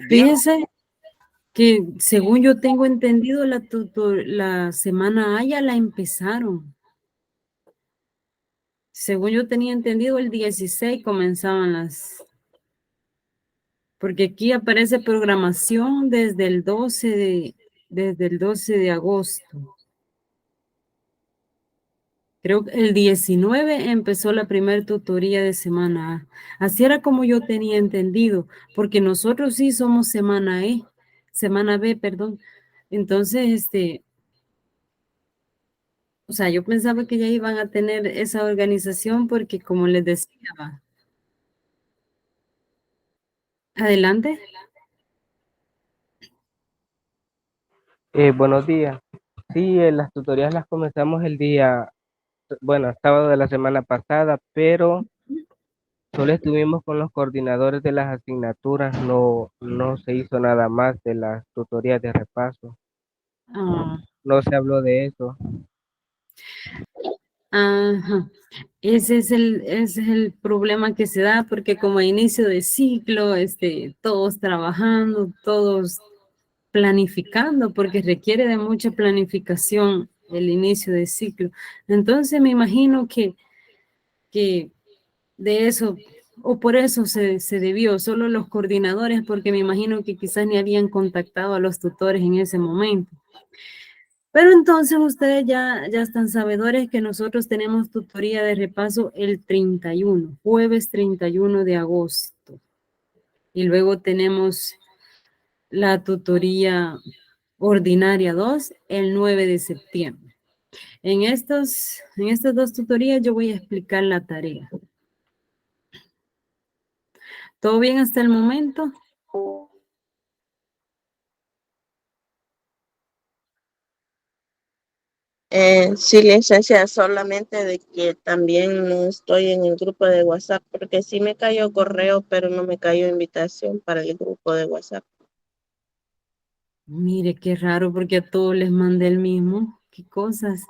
Fíjese que según yo tengo entendido, la semana A ya la empezaron. Según yo tenía entendido, el 16 comenzaban porque aquí aparece programación desde el 12 de agosto. Creo que el 19 empezó la primera tutoría de semana A. Así era como yo tenía entendido, porque nosotros sí somos semana B, perdón. Entonces, o sea, yo pensaba que ya iban a tener esa organización porque como les decía, adelante. Buenos días. Sí, las tutorías las comenzamos el día, bueno, sábado de la semana pasada, pero solo estuvimos con los coordinadores de las asignaturas, no se hizo nada más de las tutorías de repaso, Ah, no se habló de eso. ajá. Ese es el problema que se da porque como a inicio de ciclo, todos trabajando, todos planificando, porque requiere de mucha planificación el inicio de ciclo. Entonces me imagino que de eso, o por eso se debió, solo los coordinadores, porque me imagino que quizás ni habían contactado a los tutores en ese momento. Pero entonces ustedes ya están sabedores que nosotros tenemos tutoría de repaso el 31, jueves 31 de agosto. Y luego tenemos la tutoría ordinaria 2 el 9 de septiembre. En estas dos tutorías yo voy a explicar la tarea. ¿Todo bien hasta el momento? Sí, licencia, solamente de que también no estoy en el grupo de WhatsApp, porque sí me cayó correo, pero no me cayó invitación para el grupo de WhatsApp. Mire, qué raro porque a todos les mandé el mismo. Qué cosas.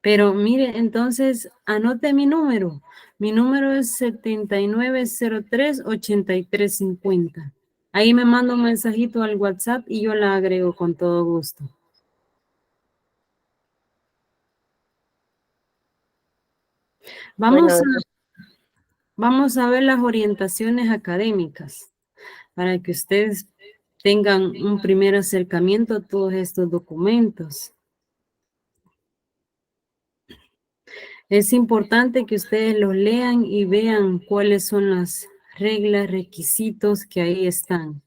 Pero mire, entonces anote mi número. Mi número es 7903-8350. Ahí me manda un mensajito al WhatsApp y yo la agrego con todo gusto. Bueno, Vamos a ver las orientaciones académicas para que ustedes tengan un primer acercamiento a todos estos documentos. Es importante que ustedes los lean y vean cuáles son las reglas, requisitos que ahí están.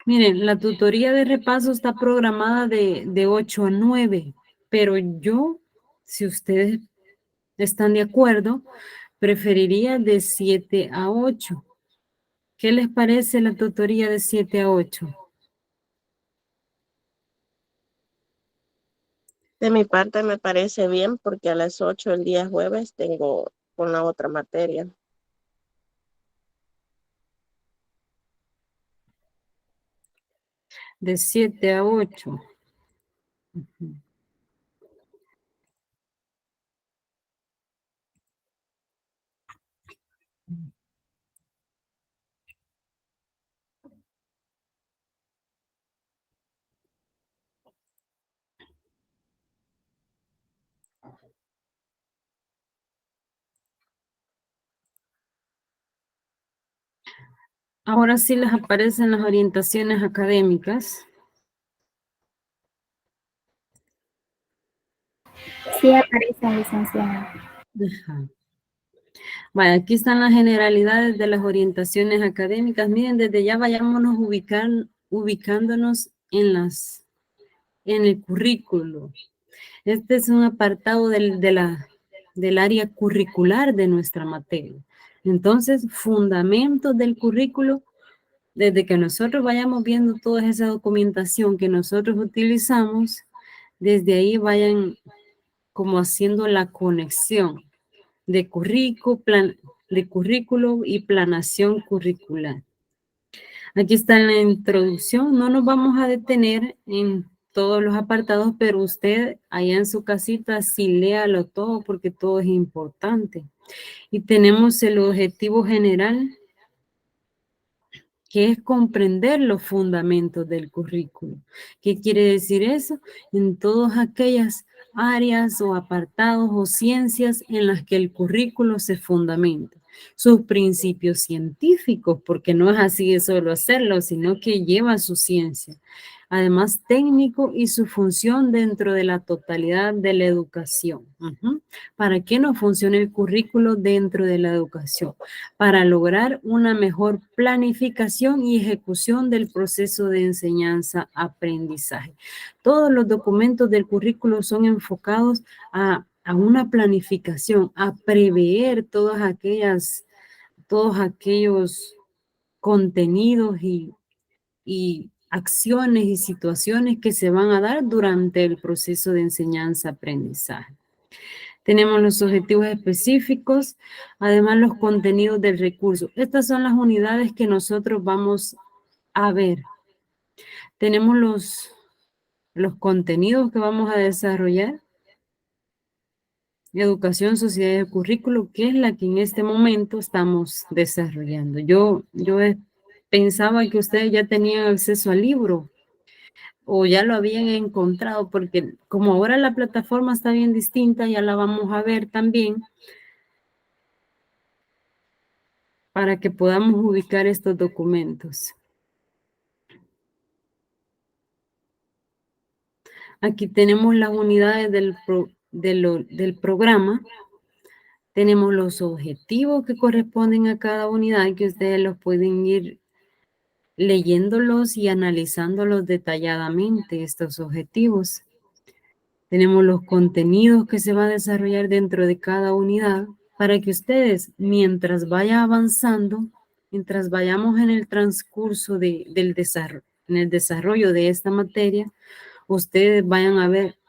Miren, la tutoría de repaso está programada de 8 a 9, pero yo, si ustedes están de acuerdo, preferiría de 7 a 8. ¿Qué les parece la tutoría de 7 a 8? de mi parte me parece bien porque a las 8 el día jueves tengo con la otra materia. De 7 a 8. Ujú. Ahora sí les aparecen las orientaciones académicas. Sí aparece, licenciada. Ajá. Vaya, aquí están las generalidades de las orientaciones académicas. Miren, desde ya vayámonos ubicándonos en el currículo. Este es un apartado del área curricular de nuestra materia. Entonces, fundamentos del currículo, desde que nosotros vayamos viendo toda esa documentación que nosotros utilizamos, desde ahí vayan como haciendo la conexión de currículo y planación curricular. Aquí está la introducción. No nos vamos a detener en todos los apartados, pero usted allá en su casita sí léalo todo porque todo es importante. Y tenemos el objetivo general, que es comprender los fundamentos del currículo. ¿Qué quiere decir eso? En todas aquellas áreas o apartados o ciencias en las que el currículo se fundamenta. Sus principios científicos, porque no es así de solo hacerlo, sino que lleva su ciencia. Además, técnico y su función dentro de la totalidad de la educación. ¿Para qué no funciona el currículo dentro de la educación? Para lograr una mejor planificación y ejecución del proceso de enseñanza-aprendizaje. Todos los documentos del currículo son enfocados a una planificación, a prever todos aquellos contenidos y acciones y situaciones que se van a dar durante el proceso de enseñanza-aprendizaje. Tenemos los objetivos específicos, además los contenidos del recurso. Estas son las unidades que nosotros vamos a ver. Tenemos los contenidos que vamos a desarrollar. Educación, sociedad y currículo, que es la que en este momento estamos desarrollando. Yo pensaba que ustedes ya tenían acceso al libro o ya lo habían encontrado, porque como ahora la plataforma está bien distinta, ya la vamos a ver también para que podamos ubicar estos documentos. Aquí tenemos las unidades del programa. Tenemos los objetivos que corresponden a cada unidad, que ustedes los pueden ir leyéndolos y analizándolos detalladamente, estos objetivos. Tenemos los contenidos que se va a desarrollar dentro de cada unidad para que ustedes, mientras vaya avanzando, mientras vayamos en el transcurso del desarrollo, en el desarrollo de esta materia, ustedes vayan a ver,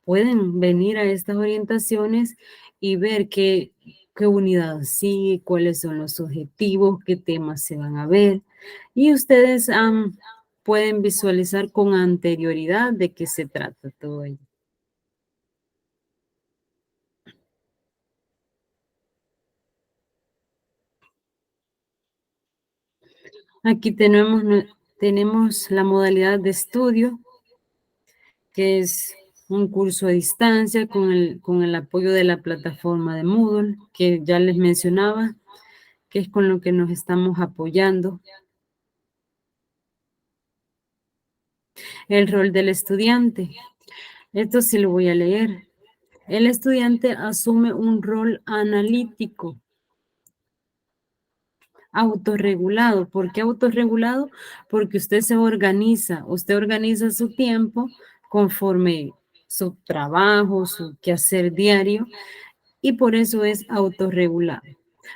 pueden venir a estas orientaciones y ver qué unidad sigue, cuáles son los objetivos, qué temas se van a ver. Y ustedes pueden visualizar con anterioridad de qué se trata todo ello. Aquí tenemos la modalidad de estudio, que es un curso a distancia con el apoyo de la plataforma de Moodle, que ya les mencionaba, que es con lo que nos estamos apoyando. El rol del estudiante. Esto sí lo voy a leer. El estudiante asume un rol analítico, autorregulado. ¿Por qué autorregulado? Porque usted organiza su tiempo conforme su trabajo, su quehacer diario, y por eso es autorregulado,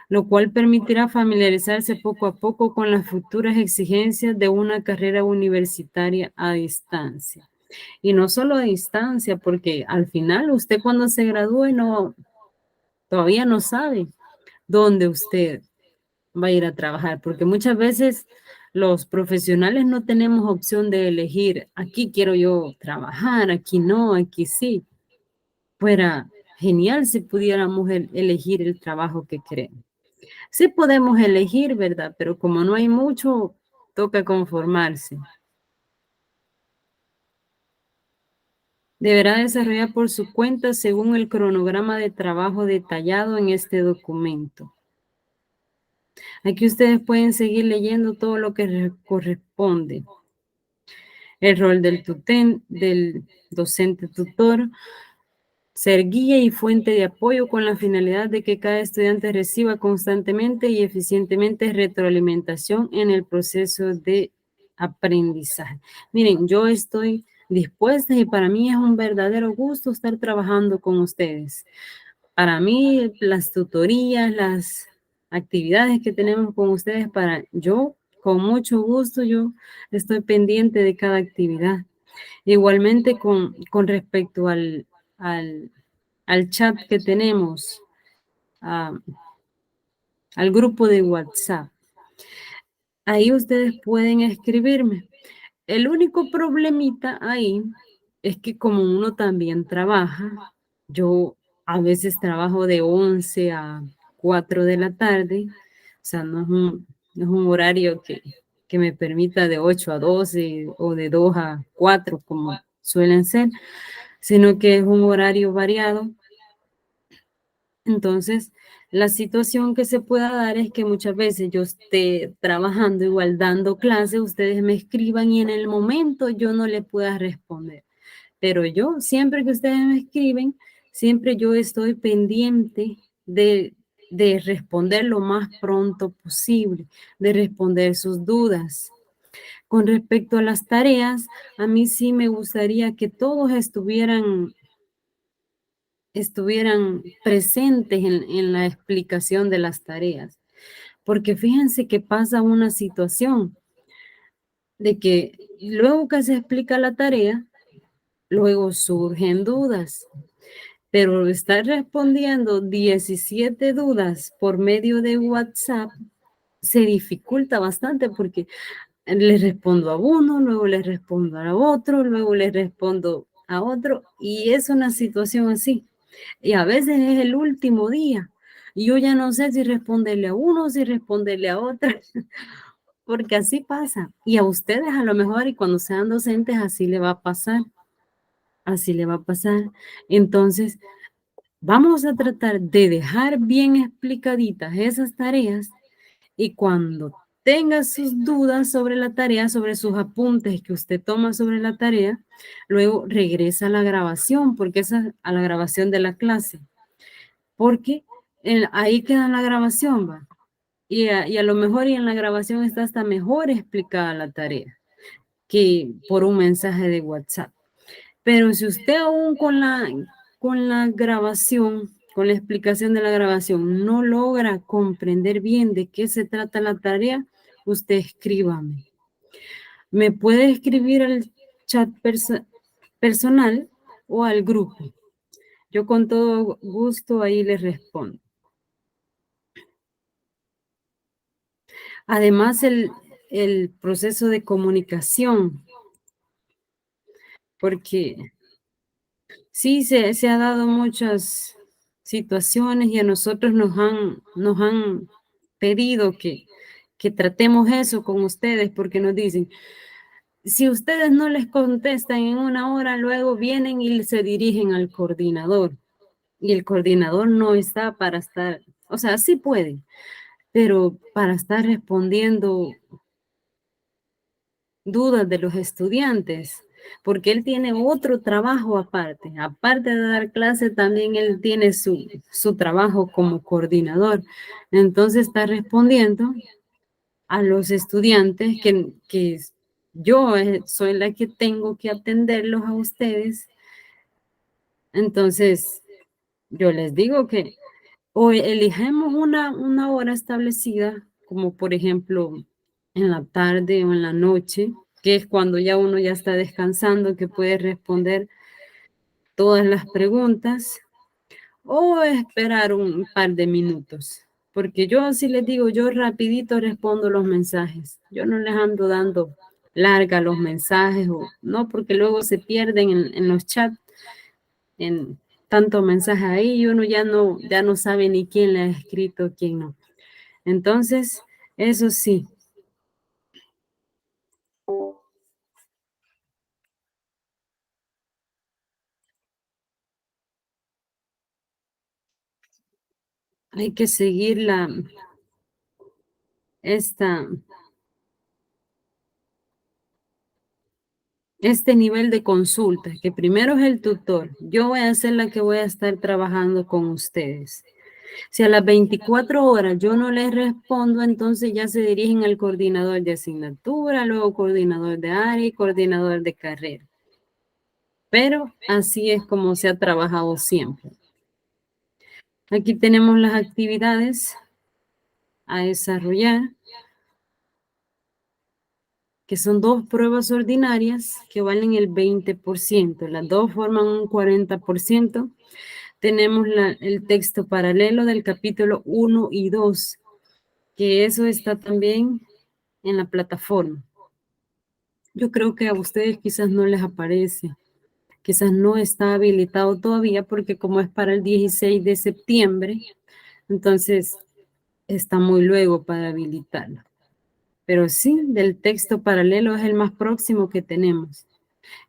lo cual permitirá familiarizarse poco a poco con las futuras exigencias de una carrera universitaria a distancia. Y no solo a distancia, porque al final usted cuando se gradúe todavía no sabe dónde usted va a ir a trabajar, porque muchas veces los profesionales no tenemos opción de elegir, aquí quiero yo trabajar, aquí no, aquí sí. Fuera genial si pudiéramos elegir el trabajo que queremos. Sí podemos elegir, ¿verdad? Pero como no hay mucho, toca conformarse. Deberá desarrollar por su cuenta según el cronograma de trabajo detallado en este documento. Aquí ustedes pueden seguir leyendo todo lo que corresponde. El rol del docente tutor, ser guía y fuente de apoyo con la finalidad de que cada estudiante reciba constantemente y eficientemente retroalimentación en el proceso de aprendizaje. Miren, yo estoy dispuesta y para mí es un verdadero gusto estar trabajando con ustedes. Para mí, las tutorías, las actividades que tenemos con ustedes, con mucho gusto, yo estoy pendiente de cada actividad. Igualmente con respecto al al chat que tenemos, al grupo de WhatsApp. Ahí ustedes pueden escribirme. El único problemita ahí es que como uno también trabaja, yo a veces trabajo de 11 a 4 de la tarde, o sea, no es un horario que me permita de 8 a 12 o de 2 a 4 como suelen ser, sino que es un horario variado. Entonces, la situación que se pueda dar es que muchas veces yo esté trabajando igual dando clases, ustedes me escriban y en el momento yo no le pueda responder. Pero yo, siempre que ustedes me escriben, siempre yo estoy pendiente de responder lo más pronto posible, de responder sus dudas. Con respecto a las tareas, a mí sí me gustaría que todos estuvieran presentes en la explicación de las tareas. Porque fíjense que pasa una situación de que luego que se explica la tarea, luego surgen dudas. Pero estar respondiendo 17 dudas por medio de WhatsApp se dificulta bastante porque le respondo a uno, luego le respondo a otro, luego le respondo a otro y es una situación así. Y a veces es el último día. Y yo ya no sé si responderle a uno, si responderle a otro, porque así pasa. Y a ustedes a lo mejor, y cuando sean docentes, así le va a pasar. Así le va a pasar. Entonces, vamos a tratar de dejar bien explicaditas esas tareas y cuando tenga sus dudas sobre la tarea, sobre sus apuntes que usted toma sobre la tarea, luego regresa a la grabación, porque esa a la grabación de la clase. Porque ahí queda la grabación, va. Y a lo mejor y en la grabación está hasta mejor explicada la tarea que por un mensaje de WhatsApp. Pero si usted aún con la grabación, con la explicación de la grabación, no logra comprender bien de qué se trata la tarea, usted escríbame. Me puede escribir al chat personal o al grupo. Yo con todo gusto ahí les respondo. Además, el proceso de comunicación, porque sí se ha dado muchas situaciones y a nosotros nos han pedido que tratemos eso con ustedes porque nos dicen, si ustedes no les contestan en una hora, luego vienen y se dirigen al coordinador. Y el coordinador no está para estar, o sea, sí puede, pero para estar respondiendo dudas de los estudiantes, porque él tiene otro trabajo aparte. Aparte de dar clase, también él tiene su trabajo como coordinador. Entonces está respondiendo a los estudiantes que yo soy la que tengo que atenderlos a ustedes. Entonces, yo les digo que o elijamos una hora establecida, como por ejemplo en la tarde o en la noche, que es cuando ya uno ya está descansando, que puede responder todas las preguntas, o esperar un par de minutos. Porque yo sí les digo, yo rapidito respondo los mensajes. Yo no les ando dando larga los mensajes, o no, porque luego se pierden en los chats, en tanto mensaje ahí, y uno ya no sabe ni quién le ha escrito, quién no. Entonces, eso sí. Hay que seguir este nivel de consulta, que primero es el tutor. Yo voy a ser la que voy a estar trabajando con ustedes. Si a las 24 horas yo no les respondo, entonces ya se dirigen al coordinador de asignatura, luego coordinador de área y coordinador de carrera. Pero así es como se ha trabajado siempre. Aquí tenemos las actividades a desarrollar, que son 2 pruebas ordinarias que valen el 20%. Las dos forman un 40%. Tenemos el texto paralelo del capítulo 1 y 2, que eso está también en la plataforma. Yo creo que a ustedes quizás no les aparece, quizás no está habilitado todavía porque como es para el 16 de septiembre, entonces está muy luego para habilitarlo. Pero sí, del texto paralelo es el más próximo que tenemos.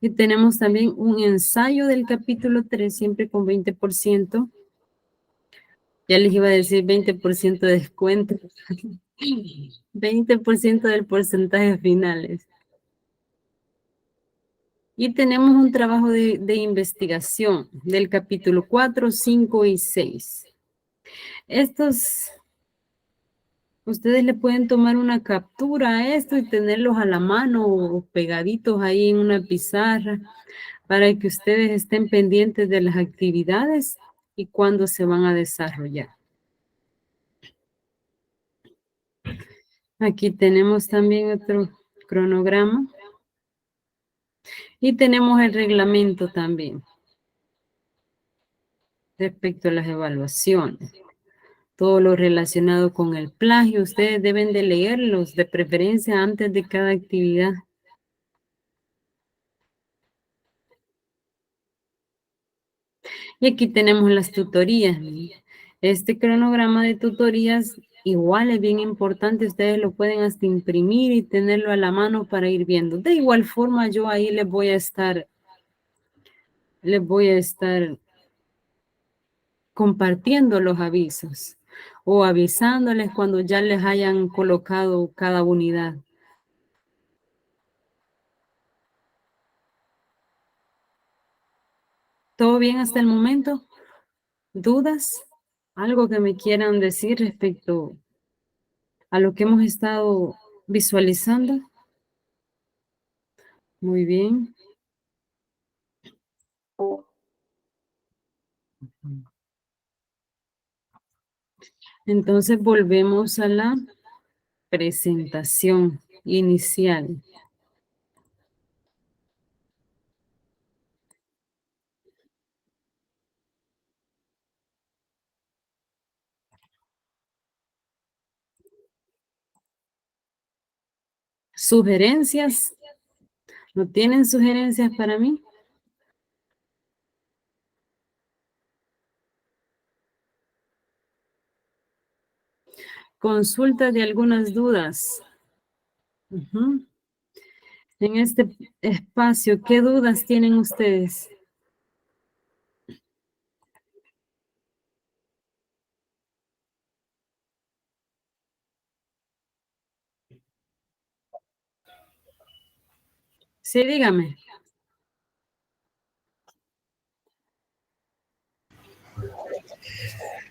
Y tenemos también un ensayo del capítulo 3, siempre con 20%. Ya les iba a decir 20% de descuento. 20% del porcentaje finales. Y tenemos un trabajo de investigación del capítulo 4, 5 y 6. Estos, ustedes le pueden tomar una captura a esto y tenerlos a la mano o pegaditos ahí en una pizarra para que ustedes estén pendientes de las actividades y cuándo se van a desarrollar. Aquí tenemos también otro cronograma. Y tenemos el reglamento también respecto a las evaluaciones. Todo lo relacionado con el plagio, ustedes deben de leerlos de preferencia antes de cada actividad. Y aquí tenemos las tutorías. Este cronograma de tutorías igual es bien importante, ustedes lo pueden hasta imprimir y tenerlo a la mano para ir viendo. De igual forma, yo ahí les voy a estar compartiendo los avisos o avisándoles cuando ya les hayan colocado cada unidad. ¿Todo bien hasta el momento? ¿Dudas? ¿Algo que me quieran decir respecto a lo que hemos estado visualizando? Muy bien. Entonces volvemos a la presentación inicial. ¿Sugerencias? ¿No tienen sugerencias para mí? Consulta de algunas dudas. En este espacio, ¿qué dudas tienen ustedes? Sí, dígame.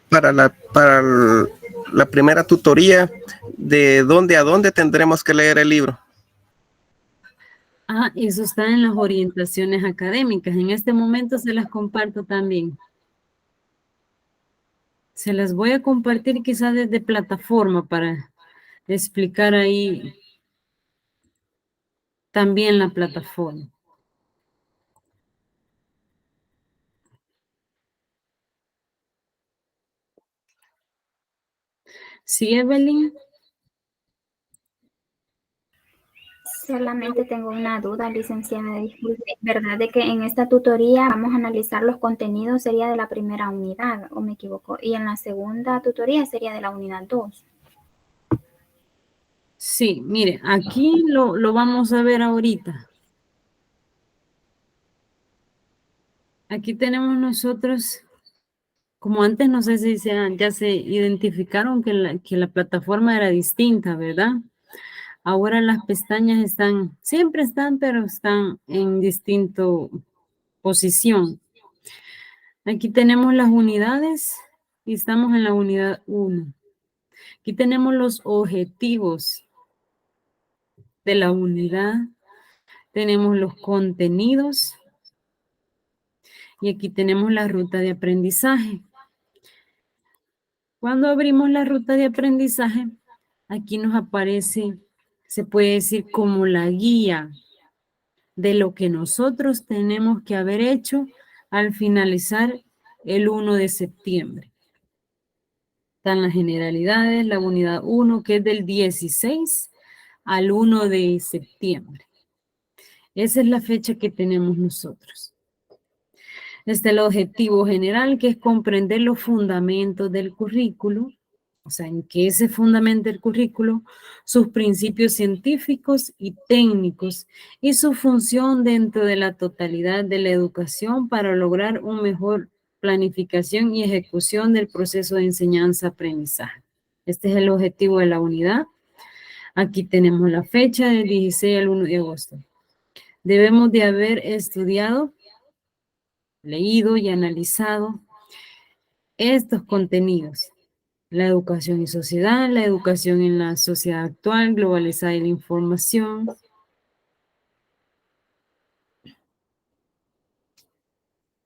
Para la primera tutoría, ¿de dónde a dónde tendremos que leer el libro? Ah, eso está en las orientaciones académicas. En este momento se las comparto también. Se las voy a compartir quizás desde plataforma para explicar ahí también la plataforma. Sí, Evelyn. Solamente tengo una duda, licenciada, disculpe. ¿Verdad de que en esta tutoría vamos a analizar los contenidos sería de la primera unidad, o me equivoco? Y en la segunda tutoría sería de la unidad 2. Sí, mire, aquí lo vamos a ver ahorita. Aquí tenemos nosotros, como antes, no sé si ya se identificaron que la plataforma era distinta, ¿verdad? Ahora las pestañas siempre están, pero están en distinto posición. Aquí tenemos las unidades y estamos en la unidad 1. Aquí tenemos los objetivos de la unidad. Tenemos los contenidos. Y aquí tenemos la ruta de aprendizaje. Cuando abrimos la ruta de aprendizaje, aquí nos aparece, se puede decir como la guía de lo que nosotros tenemos que haber hecho al finalizar el 1 de septiembre. Están las generalidades, la unidad 1, que es del 16 al 1 de septiembre. Esa es la fecha que tenemos nosotros. Está el objetivo general, que es comprender los fundamentos del currículo, o sea, en qué se fundamenta el currículo, sus principios científicos y técnicos y su función dentro de la totalidad de la educación para lograr una mejor planificación y ejecución del proceso de enseñanza-aprendizaje. Este es el objetivo de la unidad. Aquí tenemos la fecha del 16 al 1 de agosto. Debemos de haber estudiado, leído y analizado estos contenidos. La educación y sociedad, la educación en la sociedad actual, globalizada y la información.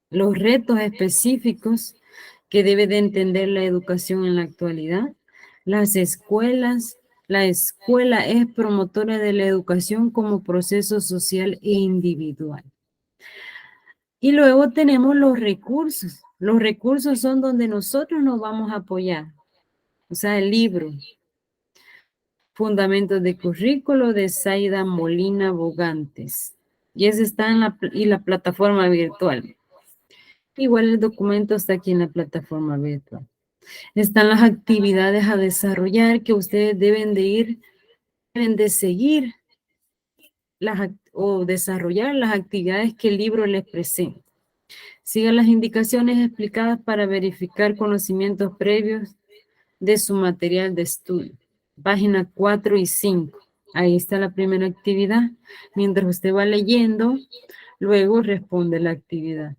Los retos específicos que debe de entender la educación en la actualidad. Las escuelas, la escuela es promotora de la educación como proceso social e individual. Y luego tenemos los recursos. Los recursos son donde nosotros nos vamos a apoyar. O sea, el libro. Fundamentos de currículo de Zaida Molina Bogantes. Y ese está en la plataforma virtual. Igual el documento está aquí en la plataforma virtual. Están las actividades a desarrollar que ustedes deben de seguir o desarrollar las actividades que el libro les presenta. Sigan las indicaciones explicadas para verificar conocimientos previos de su material de estudio. Página 4 y 5. Ahí está la primera actividad. Mientras usted va leyendo, luego responde la actividad.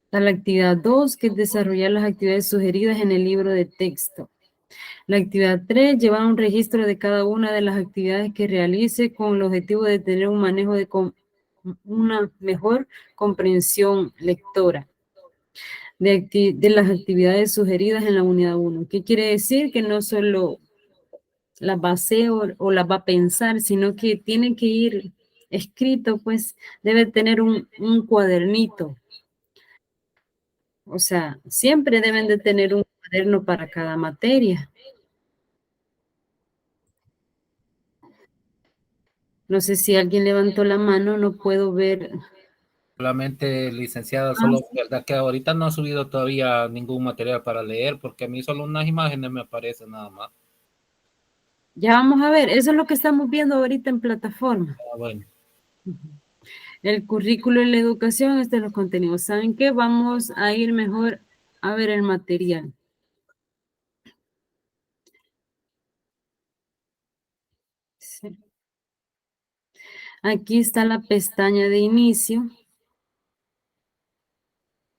Está la actividad 2, que es desarrollar las actividades sugeridas en el libro de texto. La actividad 3, llevar un registro de cada una de las actividades que realice con el objetivo de tener un manejo de una mejor comprensión lectora de las actividades sugeridas en la unidad 1. ¿Qué quiere decir? Que no solo las va a hacer o las va a pensar, sino que tiene que ir escrito, pues debe tener un cuadernito. O sea, siempre deben de tener un cuaderno para cada materia. No sé si alguien levantó la mano, no puedo ver. Solamente, licenciada, solo verdad que ahorita no ha subido todavía ningún material para leer, porque a mí solo unas imágenes me aparecen nada más. Ya vamos a ver, eso es lo que estamos viendo ahorita en plataforma. Bueno. El currículo en la educación, este es los contenidos. ¿Saben qué? Vamos a ir mejor a ver el material. Sí. Aquí está la pestaña de inicio.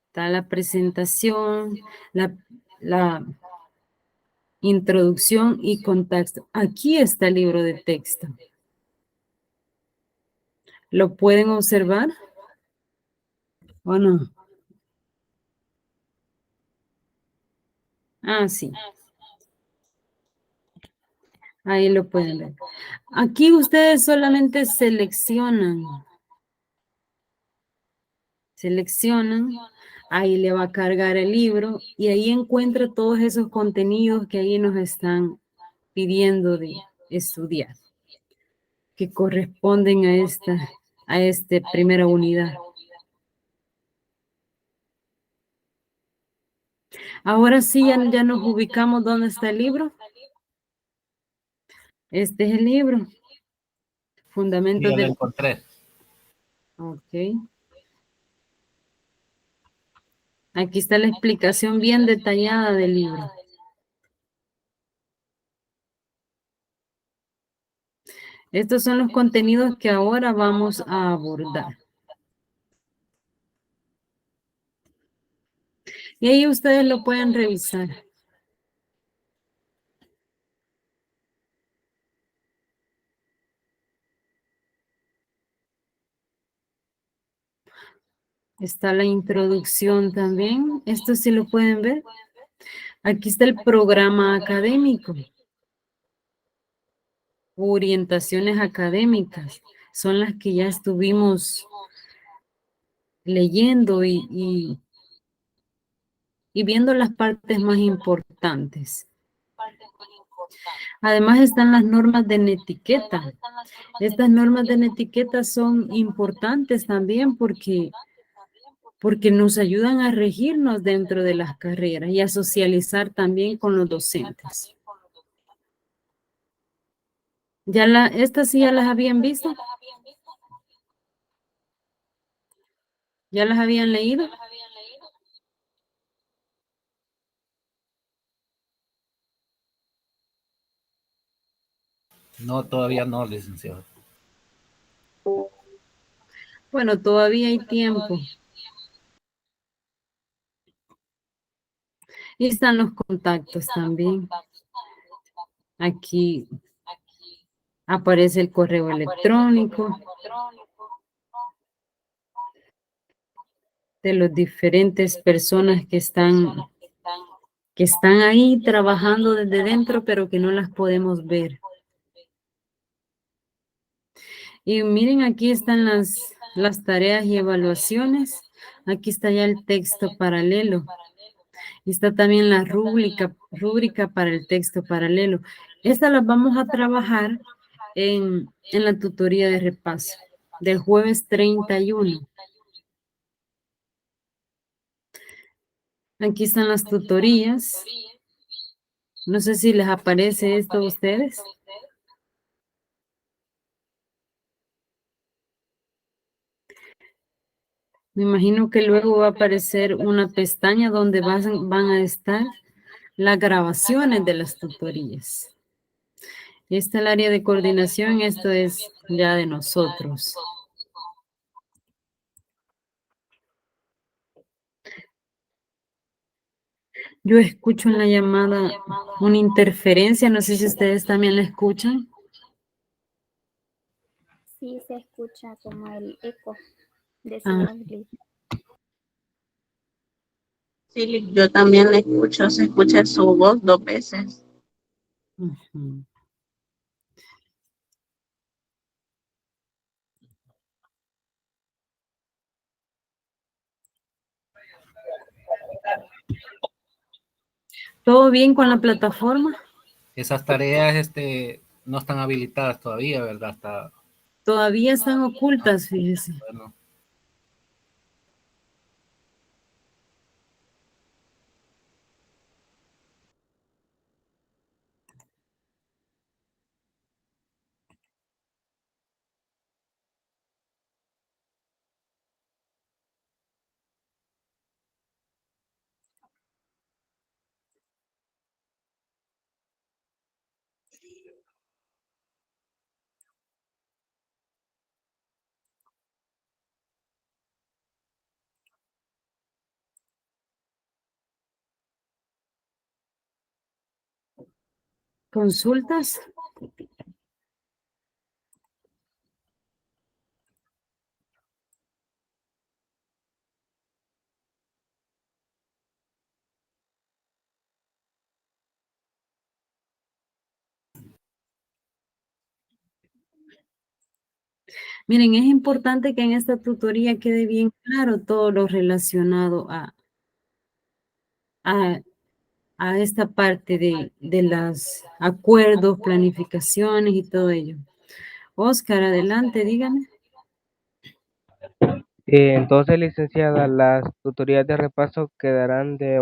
Está la presentación, la introducción y contexto. Aquí está el libro de texto. ¿Lo pueden observar o no? Ah, sí. Ahí lo pueden ver. Aquí ustedes solamente seleccionan. Ahí le va a cargar el libro y ahí encuentra todos esos contenidos que ahí nos están pidiendo de estudiar, que corresponden a esta primera unidad. Ahora sí, ya nos ubicamos dónde está el libro. Este es el libro. Fundamentos Ya lo del... encontré. Ok. Aquí está la explicación bien detallada del libro. Estos son los contenidos que ahora vamos a abordar. Y ahí ustedes lo pueden revisar. Está la introducción también. Esto sí lo pueden ver. Aquí está el programa académico. Orientaciones académicas. Son las que ya estuvimos leyendo y y viendo las partes más importantes. Además están las normas de etiqueta. Estas normas de etiqueta son importantes también porque nos ayudan a regirnos dentro de las carreras y a socializar también con los docentes. ¿Estas sí ya las habían visto? ¿Ya las habían leído? No, todavía no, licenciado. Bueno, todavía hay tiempo. Y están los contactos también. Aquí aparece el correo electrónico de las diferentes personas que están ahí trabajando desde dentro, pero que no las podemos ver. Y miren, aquí están las tareas y evaluaciones. Aquí está ya el texto paralelo. Y está también la rúbrica para el texto paralelo. Estas las vamos a trabajar en la tutoría de repaso del jueves 31. Aquí están las tutorías. No sé si les aparece esto a ustedes. Me imagino que luego va a aparecer una pestaña donde van a estar las grabaciones de las tutorías. Esta es el área de coordinación, esto es ya de nosotros. Yo escucho en la llamada una interferencia, no sé si ustedes también la escuchan. Sí, se escucha como el eco de su Ah. voz, Liz. Sí, yo también le escucho, se escucha su voz 2 veces. Ujú. ¿Todo bien con la plataforma? Esas tareas no están habilitadas todavía, ¿verdad? Todavía están ocultas, fíjese. Bueno. ¿Consultas? Miren, es importante que en esta tutoría quede bien claro todo lo relacionado a esta parte de los acuerdos, planificaciones y todo ello. Oscar, adelante, dígame. Entonces, licenciada, las tutorías de repaso quedarán de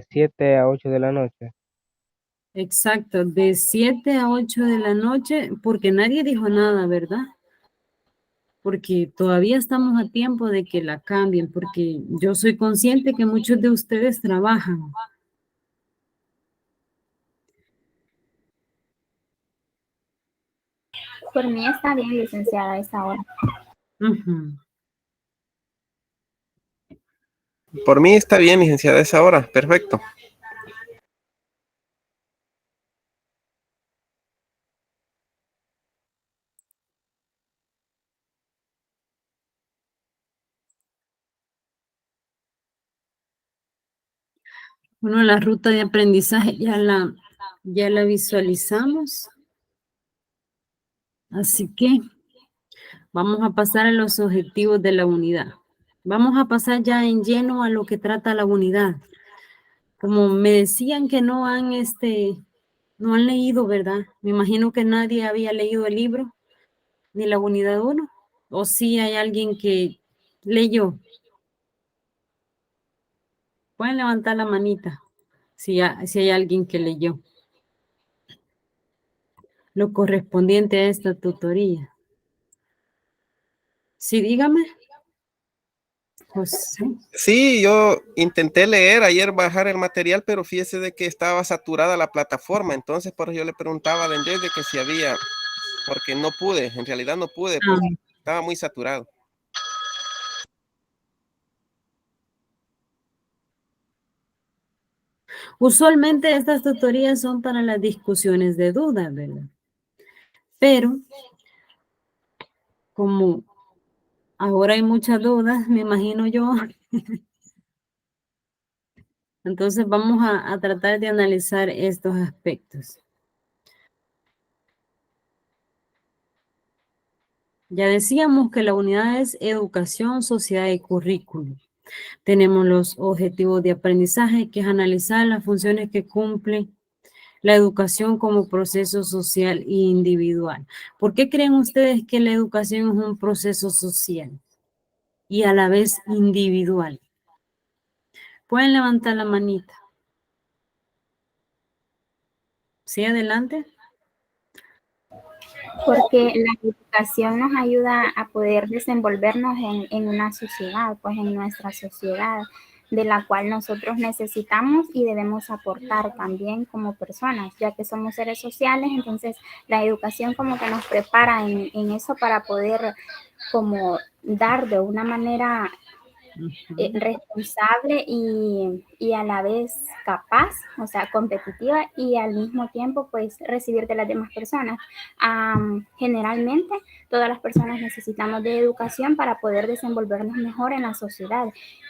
7 a 8 de la noche. Exacto, de 7 a 8 de la noche, porque nadie dijo nada, ¿verdad? Porque todavía estamos a tiempo de que la cambien, porque yo soy consciente que muchos de ustedes trabajan. Por mí está bien, licenciada, a esa hora. Ujú. Por mí está bien, licenciada, a esa hora. Perfecto. Bueno, la ruta de aprendizaje ya la visualizamos. Así que vamos a pasar a los objetivos de la unidad. Vamos a pasar ya en lleno a lo que trata la unidad. Como me decían que no han leído, ¿verdad? Me imagino que nadie había leído el libro, ni la unidad 1. O sí hay alguien que leyó. Pueden levantar la manita si hay alguien que leyó lo correspondiente a esta tutoría. Sí, dígame. José. Sí, yo intenté leer ayer, bajar el material, pero fíjese de que estaba saturada la plataforma, entonces por eso yo le preguntaba a Denise de que si había, porque no pude, en realidad no pude, Ah, porque estaba muy saturado. usualmente estas tutorías son para las discusiones de dudas, ¿verdad? Pero como ahora hay muchas dudas, me imagino yo, entonces vamos a tratar de analizar estos aspectos. Ya decíamos que la unidad es educación, sociedad y currículum. Tenemos los objetivos de aprendizaje, que es analizar las funciones que cumple la educación como proceso social e individual. ¿Por qué creen ustedes que la educación es un proceso social y a la vez individual? Pueden levantar la manita. ¿Sí, adelante? Porque la educación nos ayuda a poder desenvolvernos en una sociedad, pues en nuestra sociedad, de la cual nosotros necesitamos y debemos aportar también como personas, ya que somos seres sociales, entonces la educación como que nos prepara en eso para poder como dar de una manera responsable y a la vez capaz, o sea, competitiva y al mismo tiempo pues recibir de las demás personas. Generalmente todas las personas necesitamos de educación para poder desenvolvernos mejor en la sociedad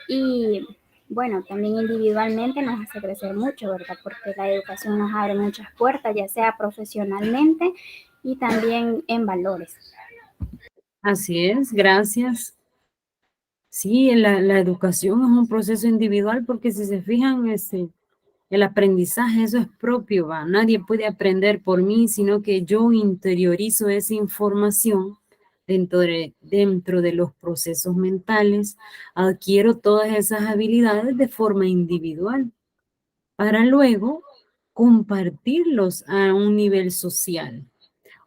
y bueno, también individualmente nos hace crecer mucho, ¿verdad? Porque la educación nos abre muchas puertas, ya sea profesionalmente y también en valores. Así es, gracias. Sí, la educación es un proceso individual porque si se fijan, el aprendizaje, eso es propio, ¿va? Nadie puede aprender por mí, sino que yo interiorizo esa información dentro de los procesos mentales, adquiero todas esas habilidades de forma individual para luego compartirlos a un nivel social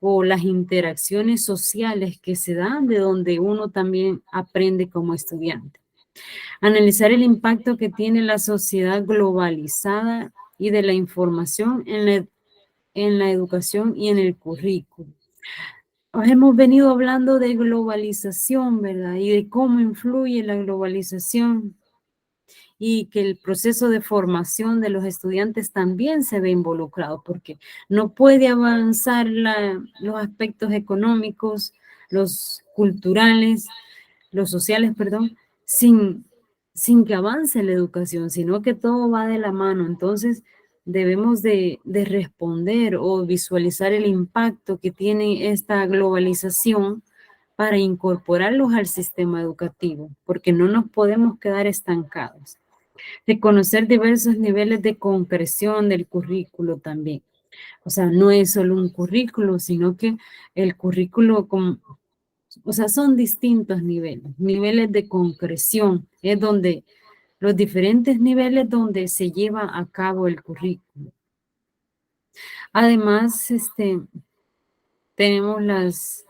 o las interacciones sociales que se dan de donde uno también aprende como estudiante. Analizar el impacto que tiene la sociedad globalizada y de la información en la educación y en el currículo. Hemos venido hablando de globalización, ¿verdad? Y de cómo influye la globalización y que el proceso de formación de los estudiantes también se ve involucrado, porque no puede avanzar los aspectos económicos, los culturales, los sociales, perdón, sin que avance la educación, sino que todo va de la mano. Entonces, debemos de responder o visualizar el impacto que tiene esta globalización para incorporarlos al sistema educativo, porque no nos podemos quedar estancados. Reconocer diversos niveles de concreción del currículo también. O sea, no es solo un currículo, sino que el currículo, o sea, son distintos niveles de concreción, es donde los diferentes niveles donde se lleva a cabo el currículo. Además, tenemos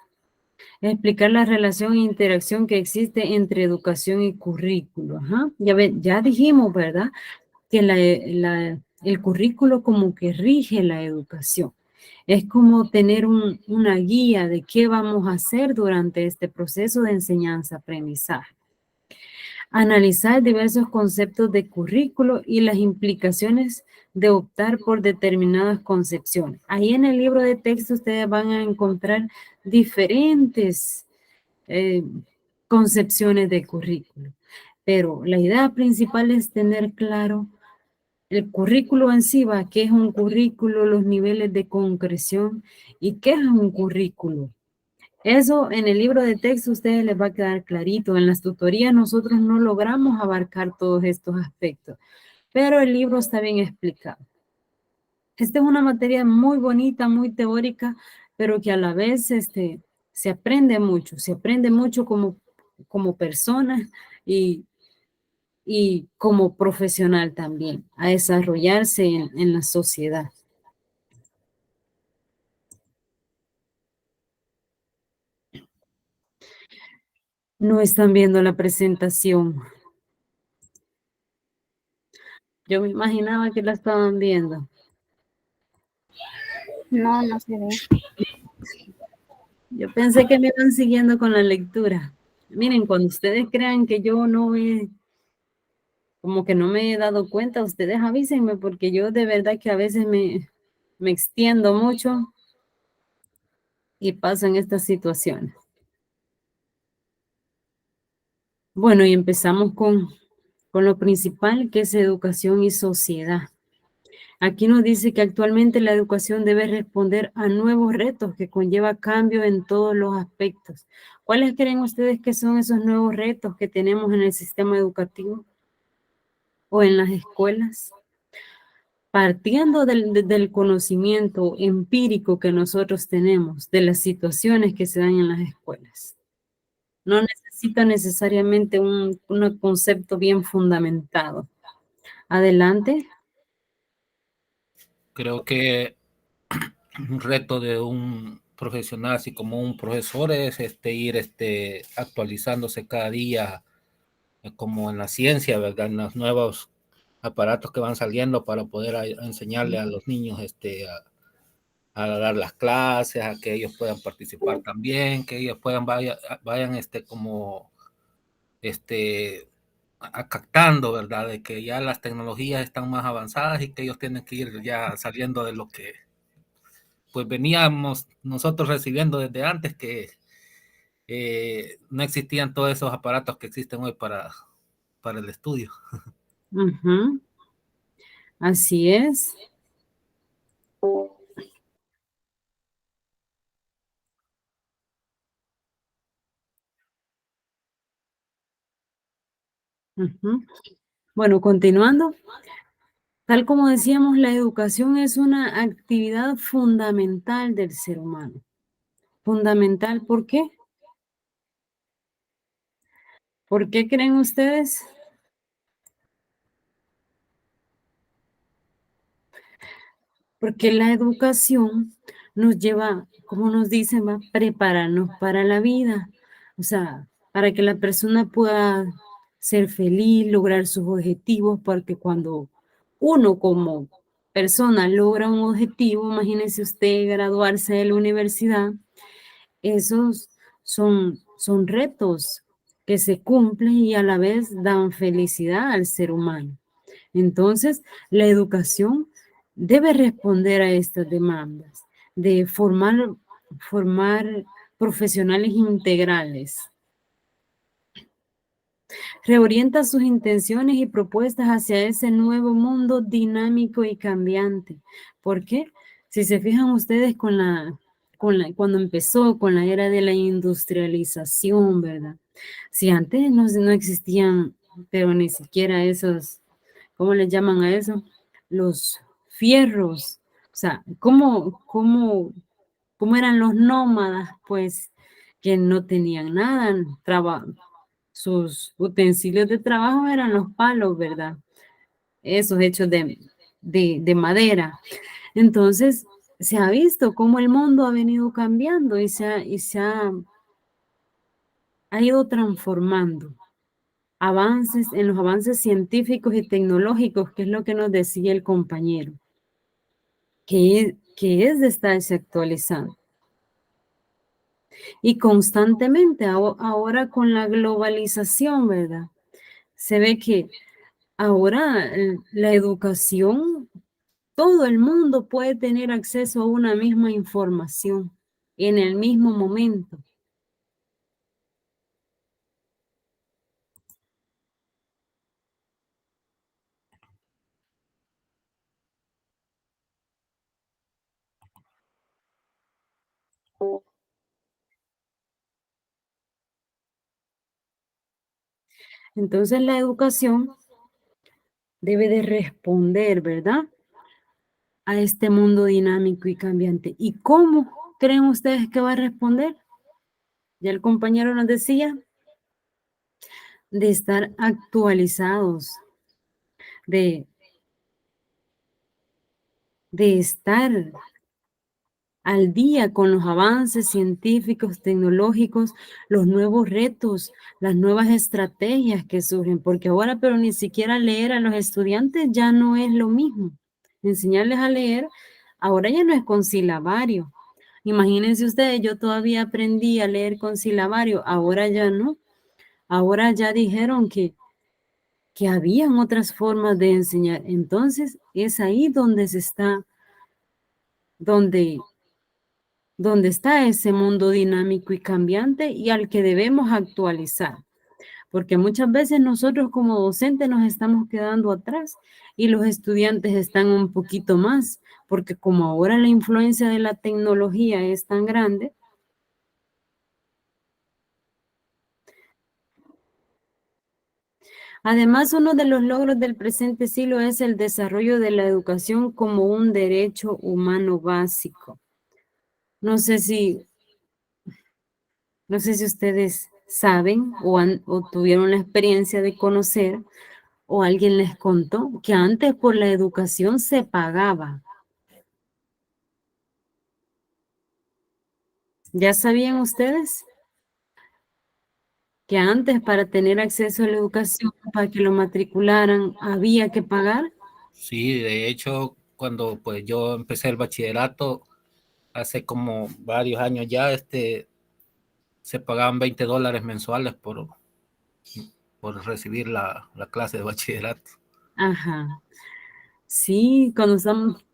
explicar la relación e interacción que existe entre educación y currículo. Ajá. Ya dijimos, ¿verdad? Que el currículo como que rige la educación. Es como tener una guía de qué vamos a hacer durante este proceso de enseñanza-aprendizaje. Analizar diversos conceptos de currículo y las implicaciones de optar por determinadas concepciones. Ahí en el libro de texto ustedes van a encontrar diferentes concepciones de currículo, pero la idea principal es tener claro el currículo en sí, va, qué es un currículo, los niveles de concreción y qué es un currículo. Eso en el libro de texto a ustedes les va a quedar clarito. En las tutorías nosotros no logramos abarcar todos estos aspectos, pero el libro está bien explicado. Esta es una materia muy bonita, muy teórica, pero que a la vez se aprende mucho como persona y como profesional también, a desarrollarse en la sociedad. No están viendo la presentación. Yo me imaginaba que la estaban viendo. No, no se ve. Yo pensé que me iban siguiendo con la lectura. Miren, cuando ustedes crean que yo como que no me he dado cuenta, ustedes avísenme, porque yo de verdad que a veces me extiendo mucho y pasan estas situaciones. Bueno, y empezamos con lo principal, que es educación y sociedad. Aquí nos dice que actualmente la educación debe responder a nuevos retos que conlleva cambio en todos los aspectos. ¿Cuáles creen ustedes que son esos nuevos retos que tenemos en el sistema educativo o en las escuelas? Partiendo del conocimiento empírico que nosotros tenemos de las situaciones que se dan en las escuelas. No necesita necesariamente un concepto bien fundamentado. Adelante. Creo que un reto de un profesional, así como un profesor, es ir actualizándose cada día, como en la ciencia, ¿verdad? En los nuevos aparatos que van saliendo para poder enseñarle a los niños a dar las clases, a que ellos puedan participar también, que ellos vayan como captando, ¿verdad? De que ya las tecnologías están más avanzadas y que ellos tienen que ir ya saliendo de lo que pues veníamos nosotros recibiendo desde antes, que no existían todos esos aparatos que existen hoy para el estudio. Uh-huh. Así es. Uh-huh. Bueno, continuando. Tal como decíamos, la educación es una actividad fundamental del ser humano. Fundamental, ¿por qué? ¿Por qué creen ustedes? Porque la educación nos lleva, como nos dicen, va a prepararnos para la vida. O sea, para que la persona pueda ser feliz, lograr sus objetivos, porque cuando uno como persona logra un objetivo, imagínese usted graduarse de la universidad, esos son retos que se cumplen y a la vez dan felicidad al ser humano. Entonces, la educación debe responder a estas demandas de formar profesionales integrales. Reorienta sus intenciones y propuestas hacia ese nuevo mundo dinámico y cambiante. ¿Por qué? Si se fijan ustedes cuando empezó con la era de la industrialización, ¿verdad? Si antes no existían, pero ni siquiera esos, ¿cómo le llaman a eso? Los fierros. O sea, ¿cómo eran los nómadas? Pues que no tenían nada, sus utensilios de trabajo eran los palos, ¿verdad? Esos hechos de madera. Entonces, se ha visto cómo el mundo ha venido cambiando y ha ido transformando. En los avances científicos y tecnológicos, que es lo que nos decía el compañero, que es de estarse actualizando. Y constantemente, ahora con la globalización, ¿verdad? Se ve que ahora la educación, todo el mundo puede tener acceso a una misma información en el mismo momento. Entonces la educación debe de responder, ¿verdad?, a este mundo dinámico y cambiante. ¿Y cómo creen ustedes que va a responder? Ya el compañero nos decía, de estar actualizados, de estar al día con los avances científicos, tecnológicos, los nuevos retos, las nuevas estrategias que surgen, porque ahora, pero ni siquiera leer a los estudiantes ya no es lo mismo. Enseñarles a leer, ahora ya no es con silabario. Imagínense ustedes, yo todavía aprendí a leer con silabario, ahora ya no. Ahora ya dijeron que habían otras formas de enseñar. Entonces, es ahí donde donde está ese mundo dinámico y cambiante y al que debemos actualizar. Porque muchas veces nosotros como docentes nos estamos quedando atrás y los estudiantes están un poquito más, porque como ahora la influencia de la tecnología es tan grande. Además, uno de los logros del presente siglo es el desarrollo de la educación como un derecho humano básico. No sé si ustedes saben o tuvieron la experiencia de conocer o alguien les contó que antes por la educación se pagaba. ¿Ya sabían ustedes que antes para tener acceso a la educación, para que lo matricularan, había que pagar? Sí, de hecho, cuando pues yo empecé el bachillerato, hace como varios años ya, se pagaban $20 mensuales por recibir la clase de bachillerato. Ajá. Sí, cuando estamos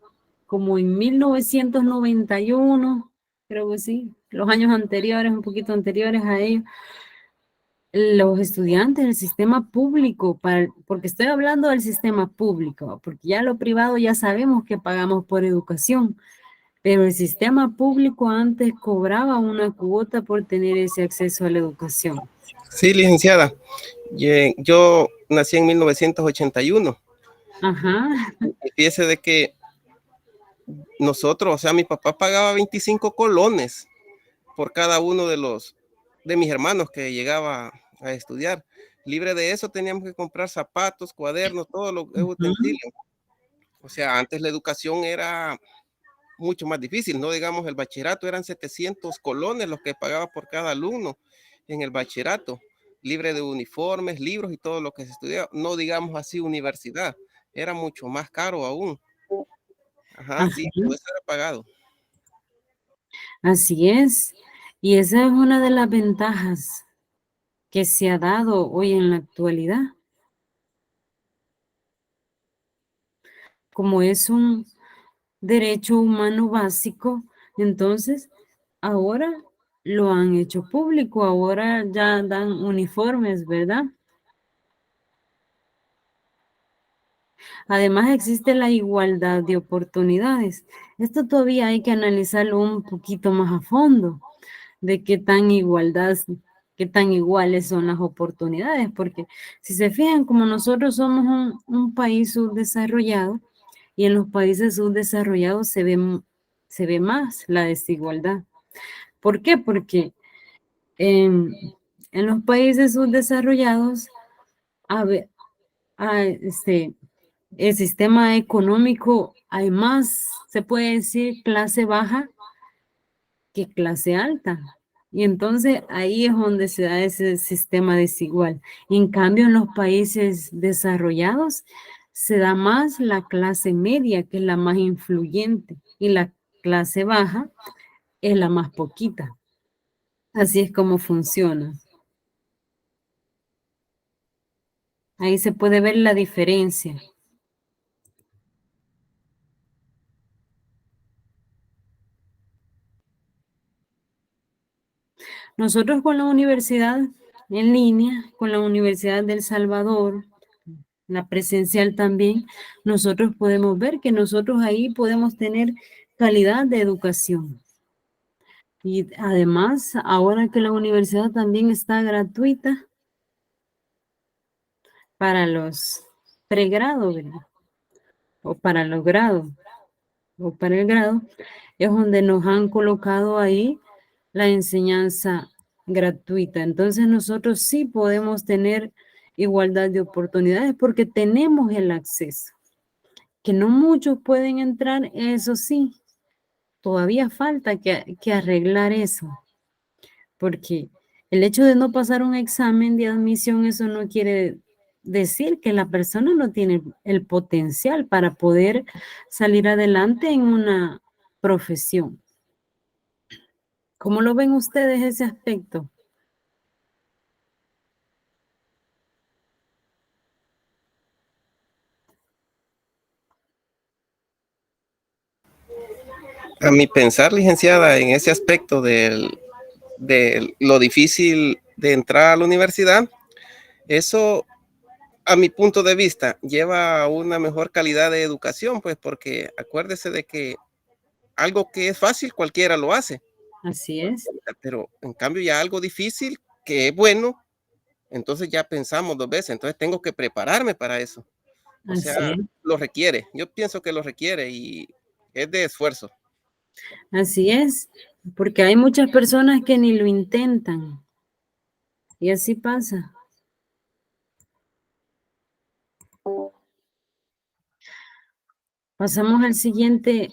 como en 1991, creo que sí, los años anteriores, un poquito anteriores a ellos, los estudiantes del sistema público, porque estoy hablando del sistema público, porque ya lo privado ya sabemos que pagamos por educación, pero el sistema público antes cobraba una cuota por tener ese acceso a la educación. Sí, licenciada. Yo nací en 1981. Ajá. Y fíjese de que nosotros, o sea, mi papá pagaba 25 colones por cada uno de mis hermanos que llegaba a estudiar. Libre de eso teníamos que comprar zapatos, cuadernos, todo lo utensilios. O sea, antes la educación era mucho más difícil, no digamos el bachillerato, eran 700 colones los que pagaba por cada alumno en el bachillerato, libre de uniformes, libros y todo lo que se estudiaba, no digamos así universidad, era mucho más caro aún. Ajá, sí, todo eso era pagado. Así es. Y esa es una de las ventajas que se ha dado hoy en la actualidad. Como es un derecho humano básico, entonces ahora lo han hecho público, ahora ya dan uniformes, ¿verdad? Además existe la igualdad de oportunidades. Esto todavía hay que analizarlo un poquito más a fondo, de qué tan iguales son las oportunidades, porque si se fijan, como nosotros somos un país subdesarrollado, y en los países subdesarrollados se ve más la desigualdad. ¿Por qué? Porque en los países subdesarrollados el sistema económico hay más, se puede decir, clase baja que clase alta. Y entonces ahí es donde se da ese sistema desigual. Y en cambio, en los países desarrollados se da más la clase media, que es la más influyente, y la clase baja es la más poquita. Así es como funciona. Ahí se puede ver la diferencia. Nosotros con la universidad en línea, con la Universidad del Salvador, la presencial también, nosotros podemos ver que nosotros ahí podemos tener calidad de educación. Y además, ahora que la universidad también está gratuita, para los pregrados, ¿verdad? O para los grados, o para el grado, es donde nos han colocado ahí la enseñanza gratuita. Entonces nosotros sí podemos tener igualdad de oportunidades porque tenemos el acceso. Que no muchos pueden entrar, eso sí, todavía falta que arreglar eso, porque el hecho de no pasar un examen de admisión, eso no quiere decir que la persona no tiene el potencial para poder salir adelante en una profesión. ¿Cómo lo ven ustedes ese aspecto? A mi pensar, licenciada, en ese aspecto de lo difícil de entrar a la universidad, eso, a mi punto de vista, lleva a una mejor calidad de educación, pues porque acuérdese de que algo que es fácil, cualquiera lo hace, Así es. pero en cambio ya algo difícil, que es bueno, entonces ya pensamos 2 veces, entonces tengo que prepararme para eso. O Así sea, es. lo requiere, yo pienso que lo requiere y es de esfuerzo. Así es, porque hay muchas personas que ni lo intentan. Y así pasa. Pasamos al siguiente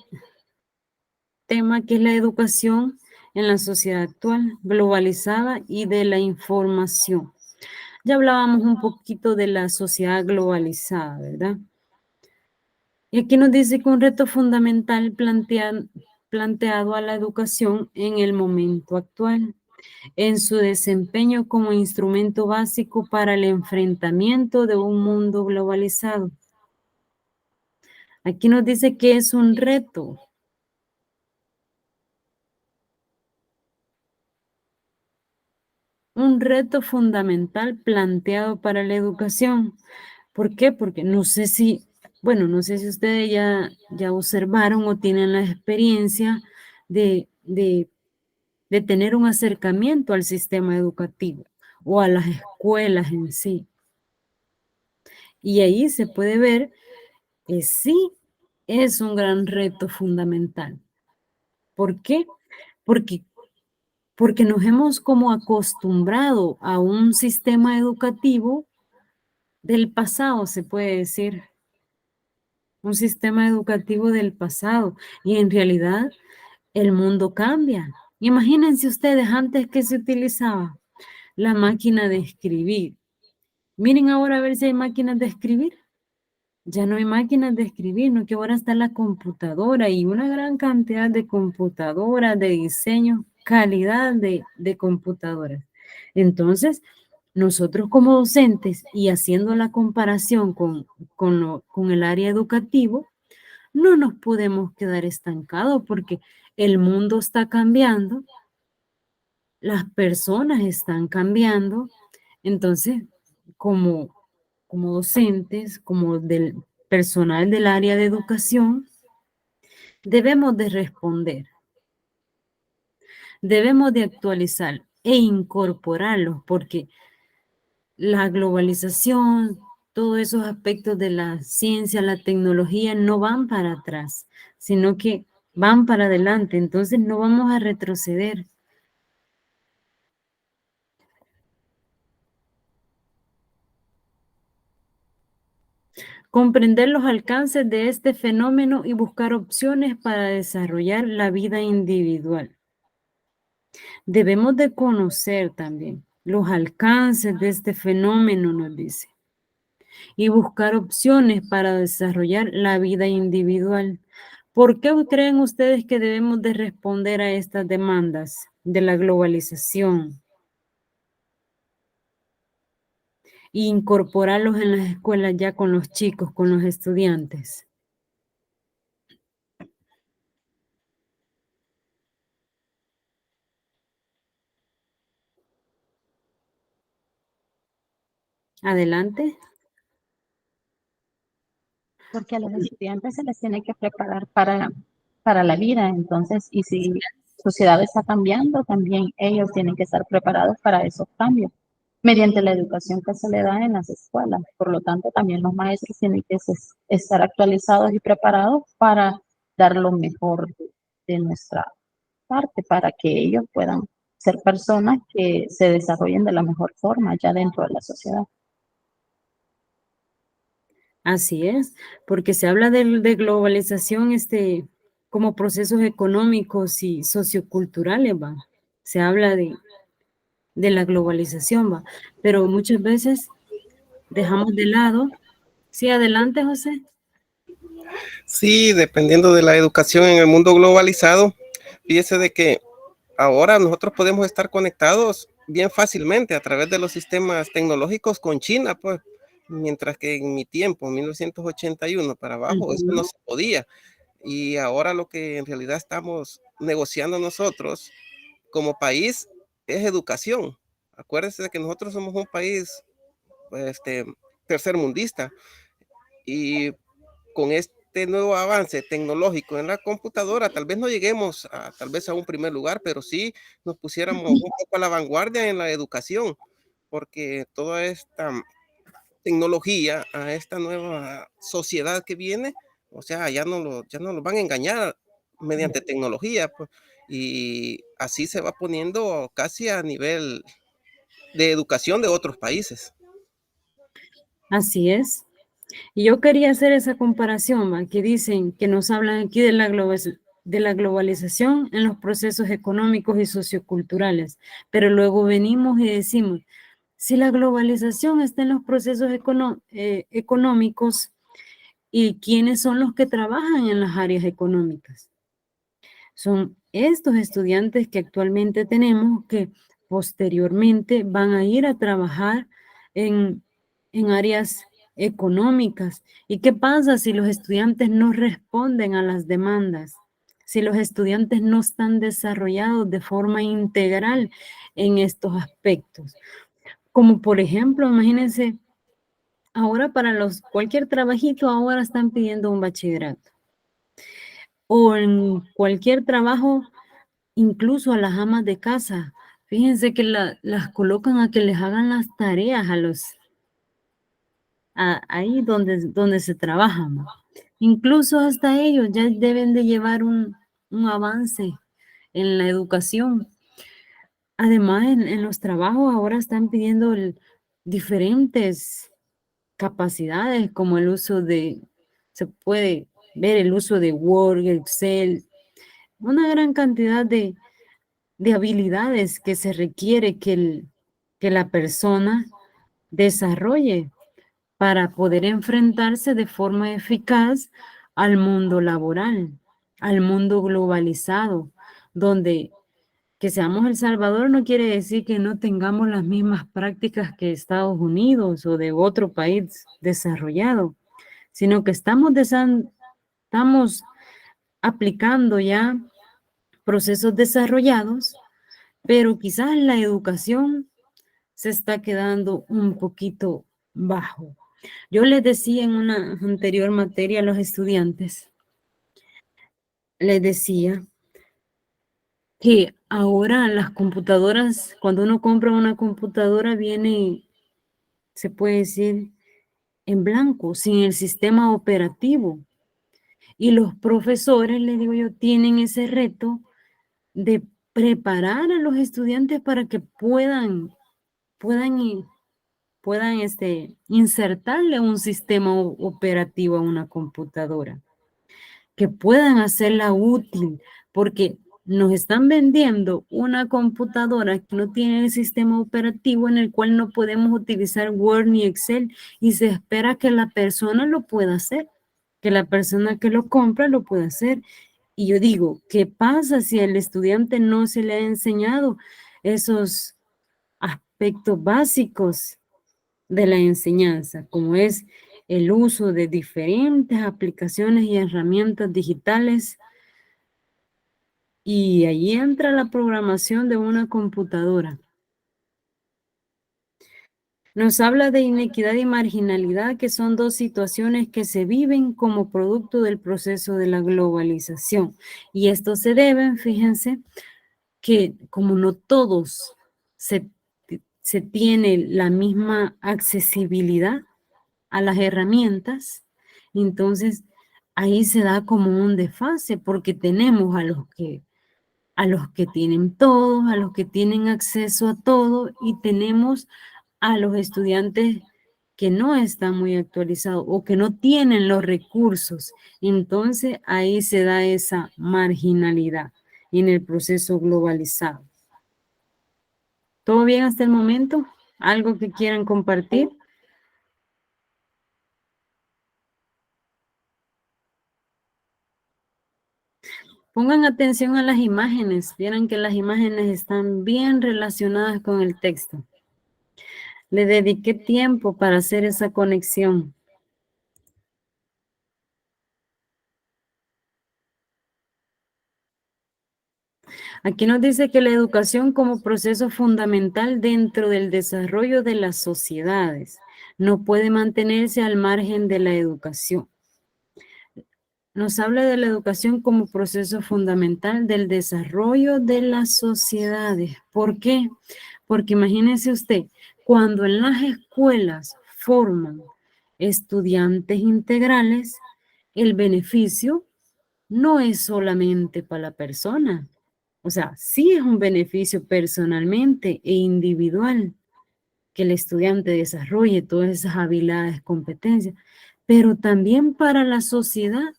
tema, que es la educación en la sociedad actual, globalizada y de la información. Ya hablábamos un poquito de la sociedad globalizada, ¿verdad? Y aquí nos dice que un reto fundamental planteado a la educación en el momento actual, en su desempeño como instrumento básico para el enfrentamiento de un mundo globalizado. Aquí nos dice que es un reto. Un reto fundamental planteado para la educación. ¿Por qué? Porque no sé si, bueno, no sé si ustedes ya observaron o tienen la experiencia de tener un acercamiento al sistema educativo o a las escuelas en sí. Y ahí se puede ver que sí es un gran reto fundamental. ¿Por qué? Porque nos hemos como acostumbrado a un sistema educativo del pasado, se puede decir, un sistema educativo del pasado, y en realidad el mundo cambia. Imagínense ustedes, antes que se utilizaba la máquina de escribir. Miren ahora a ver si hay máquinas de escribir. Ya no hay máquinas de escribir, no, que ahora está la computadora y una gran cantidad de computadoras, de diseño, calidad de computadoras. Entonces, nosotros como docentes y haciendo la comparación con el área educativo, no nos podemos quedar estancados porque el mundo está cambiando, las personas están cambiando. Entonces, como docentes, como del personal del área de educación, debemos de responder, debemos de actualizar e incorporarlos, porque la globalización, todos esos aspectos de la ciencia, la tecnología no van para atrás, sino que van para adelante. Entonces no vamos a retroceder. Comprender los alcances de este fenómeno y buscar opciones para desarrollar la vida individual. Debemos de conocer también los alcances de este fenómeno, nos dice, y buscar opciones para desarrollar la vida individual. ¿Por qué creen ustedes que debemos de responder a estas demandas de la globalización e incorporarlos en las escuelas ya con los chicos, con los estudiantes? Adelante. Porque a los estudiantes se les tiene que preparar para la vida. Entonces, y si la sociedad está cambiando, también ellos tienen que estar preparados para esos cambios. mediante la educación que se le da en las escuelas. Por lo tanto, también los maestros tienen que estar actualizados y preparados para dar lo mejor de nuestra parte, para que ellos puedan ser personas que se desarrollen de la mejor forma ya dentro de la sociedad. Así es, porque se habla de globalización como procesos económicos y socioculturales, ¿va? Se habla de la globalización, ¿va? Pero muchas veces dejamos de lado. Sí, adelante, José. Sí, dependiendo de la educación en el mundo globalizado, fíjese de que ahora nosotros podemos estar conectados bien fácilmente a través de los sistemas tecnológicos con China, pues, mientras que en mi tiempo, 1981 para abajo, eso no se podía. Y ahora lo que en realidad estamos negociando nosotros como país es educación. Acuérdense de que nosotros somos un país tercermundista y con este nuevo avance tecnológico en la computadora, tal vez no lleguemos tal vez a un primer lugar, pero sí nos pusiéramos un poco a la vanguardia en la educación, porque toda esta tecnología, a esta nueva sociedad que viene, o sea, ya no lo van a engañar mediante tecnología, pues, y así se va poniendo casi a nivel de educación de otros países. Así es. Y yo quería hacer esa comparación, ¿va? Que dicen que nos hablan aquí de la globalización en los procesos económicos y socioculturales, pero luego venimos y decimos, si la globalización está en los procesos económicos, ¿y quiénes son los que trabajan en las áreas económicas? Son estos estudiantes que actualmente tenemos que posteriormente van a ir a trabajar en áreas económicas. ¿Y qué pasa si los estudiantes no responden a las demandas? Si los estudiantes no están desarrollados de forma integral en estos aspectos. Como por ejemplo, imagínense, ahora para cualquier trabajito ahora están pidiendo un bachillerato. O en cualquier trabajo, incluso a las amas de casa. Fíjense que las colocan a que les hagan las tareas ahí donde se trabaja, ¿no? Incluso hasta ellos ya deben de llevar un avance en la educación. Además, en los trabajos ahora están pidiendo diferentes capacidades, como se puede ver el uso de Word, Excel, una gran cantidad de habilidades que se requiere que la persona desarrolle para poder enfrentarse de forma eficaz al mundo laboral, al mundo globalizado, donde que seamos El Salvador no quiere decir que no tengamos las mismas prácticas que Estados Unidos o de otro país desarrollado, sino que estamos aplicando ya procesos desarrollados, pero quizás la educación se está quedando un poquito bajo. Yo les decía en una anterior materia a los estudiantes, les decía que ahora las computadoras, cuando uno compra una computadora, viene, se puede decir, en blanco, sin el sistema operativo. Y los profesores, les digo yo, tienen ese reto de preparar a los estudiantes para que puedan insertarle un sistema operativo a una computadora, que puedan hacerla útil, porque nos están vendiendo una computadora que no tiene el sistema operativo en el cual no podemos utilizar Word ni Excel y se espera que la persona lo pueda hacer, que la persona que lo compra lo pueda hacer. Y yo digo, ¿qué pasa si al estudiante no se le ha enseñado esos aspectos básicos de la enseñanza, como es el uso de diferentes aplicaciones y herramientas digitales? Y ahí entra la programación de una computadora. Nos habla de inequidad y marginalidad, que son dos situaciones que se viven como producto del proceso de la globalización. Y esto se debe, fíjense, que como no todos se se tiene la misma accesibilidad a las herramientas, entonces ahí se da como un desfase porque tenemos a los que tienen todo, a los que tienen acceso a todo y tenemos a los estudiantes que no están muy actualizados o que no tienen los recursos. Entonces ahí se da esa marginalidad en el proceso globalizado. ¿Todo bien hasta el momento? ¿Algo que quieran compartir? Pongan atención a las imágenes. Vieran que las imágenes están bien relacionadas con el texto. Le dediqué tiempo para hacer esa conexión. Aquí nos dice que la educación como proceso fundamental dentro del desarrollo de las sociedades no puede mantenerse al margen de la educación. Nos habla de la educación como proceso fundamental del desarrollo de las sociedades. ¿Por qué? Porque imagínense usted, cuando en las escuelas forman estudiantes integrales, el beneficio no es solamente para la persona. O sea, sí es un beneficio personalmente e individual que el estudiante desarrolle todas esas habilidades, competencias, pero también para la sociedad.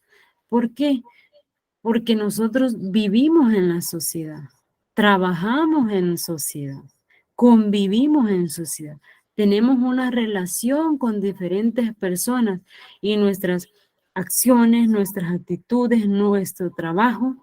¿Por qué? Porque nosotros vivimos en la sociedad, trabajamos en sociedad, convivimos en sociedad, tenemos una relación con diferentes personas y nuestras acciones, nuestras actitudes, nuestro trabajo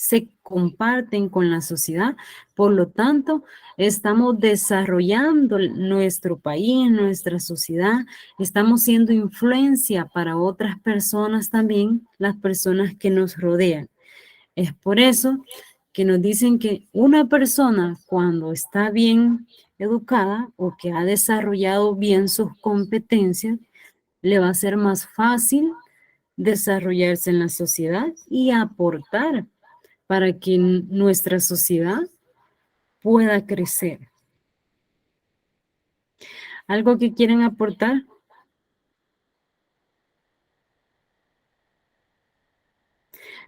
se comparten con la sociedad. Por lo tanto, estamos desarrollando nuestro país, nuestra sociedad, estamos siendo influencia para otras personas también, las personas que nos rodean. Es por eso que nos dicen que una persona cuando está bien educada o que ha desarrollado bien sus competencias, le va a ser más fácil desarrollarse en la sociedad y aportar para que nuestra sociedad pueda crecer. ¿Algo que quieren aportar?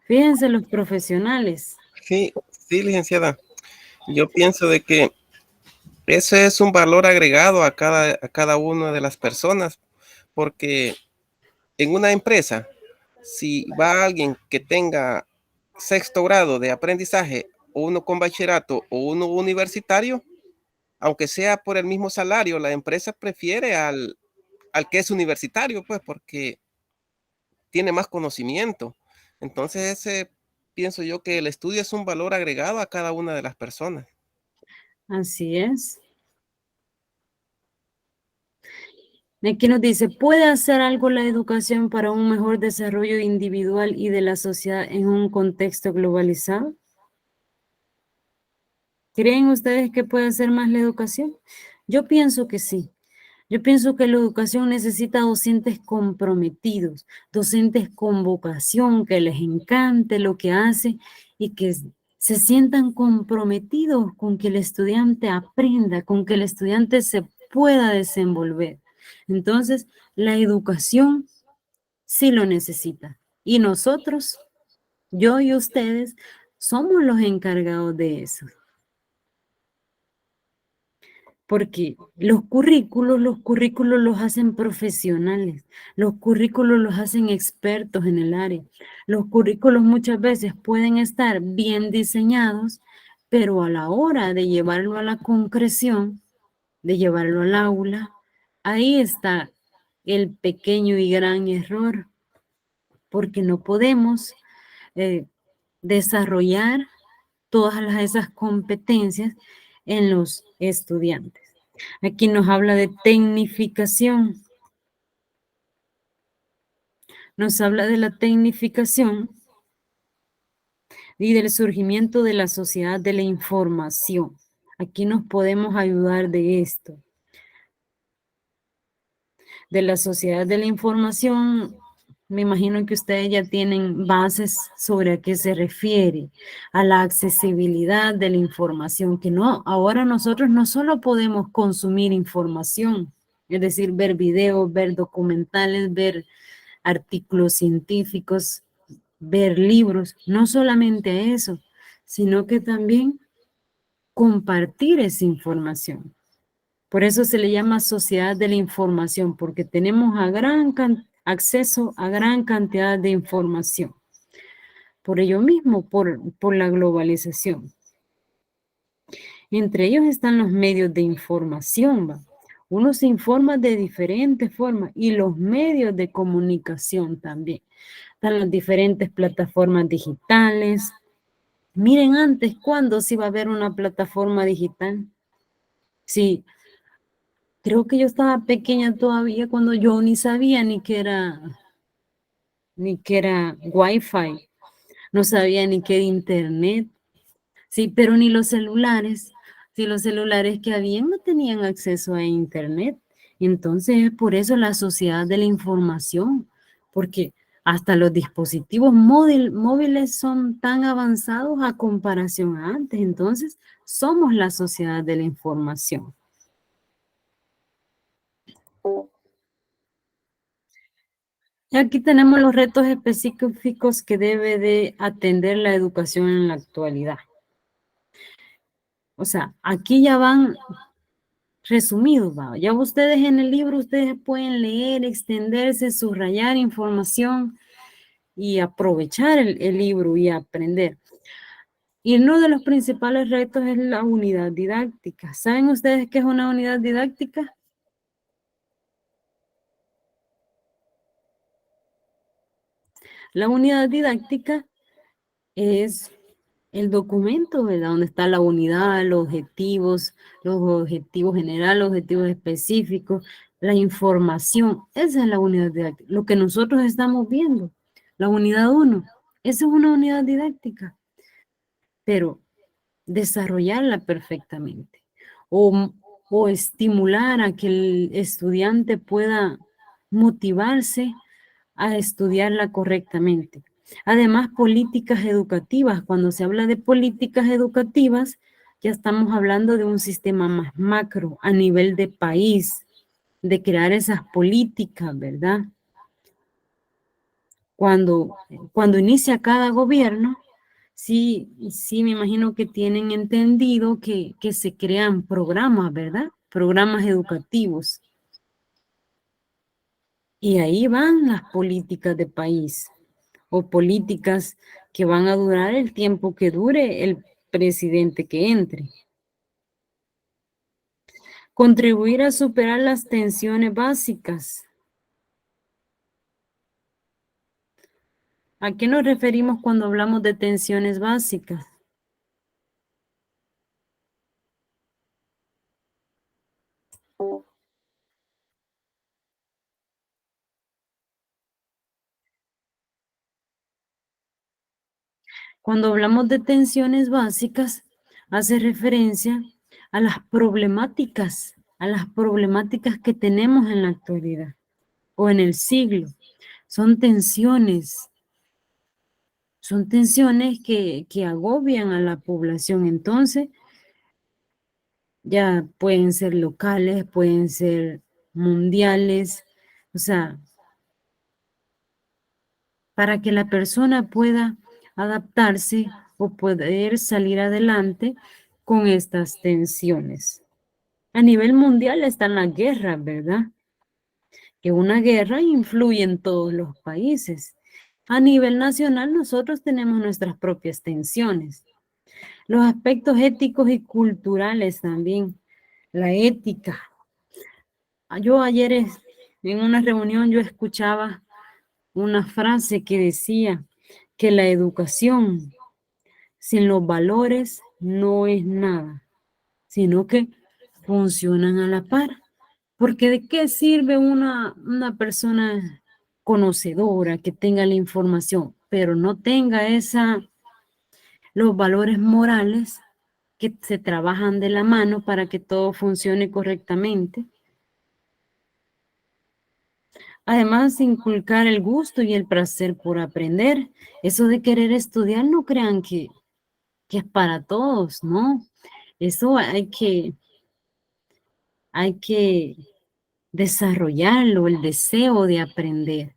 Fíjense los profesionales. Sí, sí, licenciada. Yo pienso de que ese es un valor agregado a cada una de las personas, porque en una empresa, si va alguien que tenga sexto grado de aprendizaje, o uno con bachillerato o uno universitario, aunque sea por el mismo salario, la empresa prefiere al que es universitario, pues porque tiene más conocimiento. Entonces, pienso yo que el estudio es un valor agregado a cada una de las personas. Así es. Aquí nos dice, ¿puede hacer algo la educación para un mejor desarrollo individual y de la sociedad en un contexto globalizado? ¿Creen ustedes que puede hacer más la educación? Yo pienso que sí. Yo pienso que la educación necesita docentes comprometidos, docentes con vocación, que les encante lo que hace y que se sientan comprometidos con que el estudiante aprenda, con que el estudiante se pueda desenvolver. Entonces, la educación sí lo necesita. Y nosotros, yo y ustedes, somos los encargados de eso. Porque los currículos los hacen profesionales, los currículos los hacen expertos en el área. Los currículos muchas veces pueden estar bien diseñados, pero a la hora de llevarlo a la concreción, de llevarlo al aula, ahí está el pequeño y gran error, porque no podemos desarrollar todas esas competencias en los estudiantes. Aquí nos habla de tecnificación. Nos habla de la tecnificación y del surgimiento de la sociedad de la información. Aquí nos podemos ayudar de esto. De la sociedad de la información Me imagino que ustedes ya tienen bases sobre a qué se refiere, a la accesibilidad de la información, que no, ahora nosotros no solo podemos consumir información, es decir, ver videos, ver documentales, ver artículos científicos, ver libros, no solamente eso, sino que también compartir esa información. Por eso se le llama sociedad de la información, porque tenemos acceso a gran cantidad de información. Por ello mismo, por la globalización. Entre ellos están los medios de información, ¿va? Uno se informa de diferentes formas y los medios de comunicación también. Están las diferentes plataformas digitales. Miren antes, ¿cuándo se iba a ver una plataforma digital? Sí, creo que yo estaba pequeña todavía cuando yo ni sabía ni que era Wi-Fi, no sabía ni qué era internet, sí, pero ni los celulares, sí, los celulares que habían no tenían acceso a internet. Entonces es por eso la sociedad de la información, porque hasta los dispositivos móviles son tan avanzados a comparación a antes. Entonces somos la sociedad de la información. Y aquí tenemos los retos específicos que debe de atender la educación en la actualidad. O sea, aquí ya van resumidos, ¿va? Ya ustedes en el libro, ustedes pueden leer, extenderse, subrayar información y aprovechar el libro y aprender. Y uno de los principales retos es la unidad didáctica. ¿Saben ustedes qué es una unidad didáctica? La unidad didáctica es el documento, ¿verdad? Donde está la unidad, los objetivos generales, los objetivos específicos, la información. Esa es la unidad didáctica. Lo que nosotros estamos viendo, la unidad 1, esa es una unidad didáctica, pero desarrollarla perfectamente o estimular a que el estudiante pueda motivarse a estudiarla correctamente. Además, políticas educativas. Cuando se habla de políticas educativas, ya estamos hablando de un sistema más macro, a nivel de país, de crear esas políticas, ¿verdad? Cuando inicia cada gobierno, sí, me imagino que tienen entendido que se crean programas, ¿verdad? Programas educativos. Y ahí van las políticas de país o políticas que van a durar el tiempo que dure el presidente que entre. Contribuir a superar las tensiones básicas. ¿A qué nos referimos cuando hablamos de tensiones básicas? Cuando hablamos de tensiones básicas, hace referencia a las problemáticas que tenemos en la actualidad o en el siglo. Son tensiones que agobian a la población. Entonces, ya pueden ser locales, pueden ser mundiales, o sea, para que la persona pueda adaptarse o poder salir adelante con estas tensiones. A nivel mundial están las guerras, ¿verdad? Que una guerra influye en todos los países. A nivel nacional nosotros tenemos nuestras propias tensiones. Los aspectos éticos y culturales también. La ética. Yo ayer en una reunión yo escuchaba una frase que decía que la educación sin los valores no es nada, sino que funcionan a la par. Porque ¿de qué sirve una persona conocedora que tenga la información, pero no tenga los valores morales que se trabajan de la mano para que todo funcione correctamente? Además, inculcar el gusto y el placer por aprender. Eso de querer estudiar, no crean que es para todos, ¿no? Eso hay que desarrollarlo, el deseo de aprender.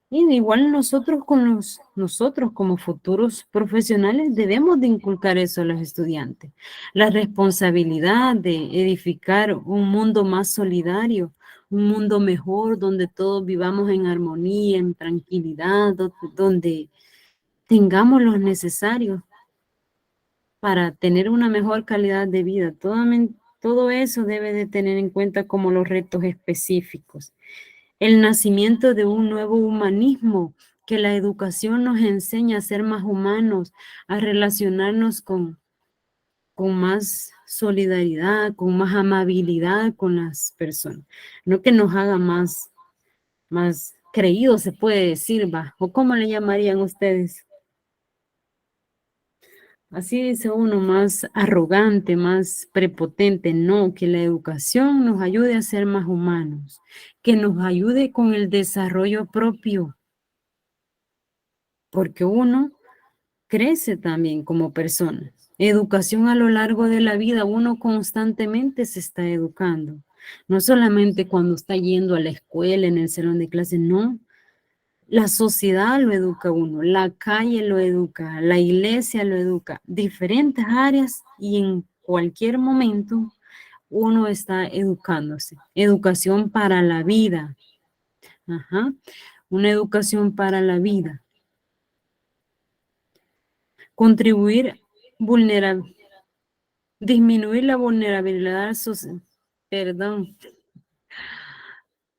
Y igual nosotros como futuros profesionales debemos de inculcar eso a los estudiantes. La responsabilidad de edificar un mundo más solidario, un mundo mejor donde todos vivamos en armonía, en tranquilidad, donde tengamos lo necesario para tener una mejor calidad de vida. Todo eso debe de tener en cuenta como los retos específicos. El nacimiento de un nuevo humanismo, que la educación nos enseña a ser más humanos, a relacionarnos con más solidaridad, con más amabilidad con las personas. No que nos haga más creídos, se puede decir, ¿va? ¿O cómo le llamarían ustedes? Así dice uno, más arrogante, más prepotente. No, que la educación nos ayude a ser más humanos, que nos ayude con el desarrollo propio, porque uno crece también como persona. Educación a lo largo de la vida, uno constantemente se está educando. No solamente cuando está yendo a la escuela, en el salón de clases, no. La sociedad lo educa a uno, la calle lo educa, la iglesia lo educa, diferentes áreas y en cualquier momento uno está educándose. Educación para la vida. Ajá. Una educación para la vida. Contribuir disminuir la vulnerabilidad social. Perdón,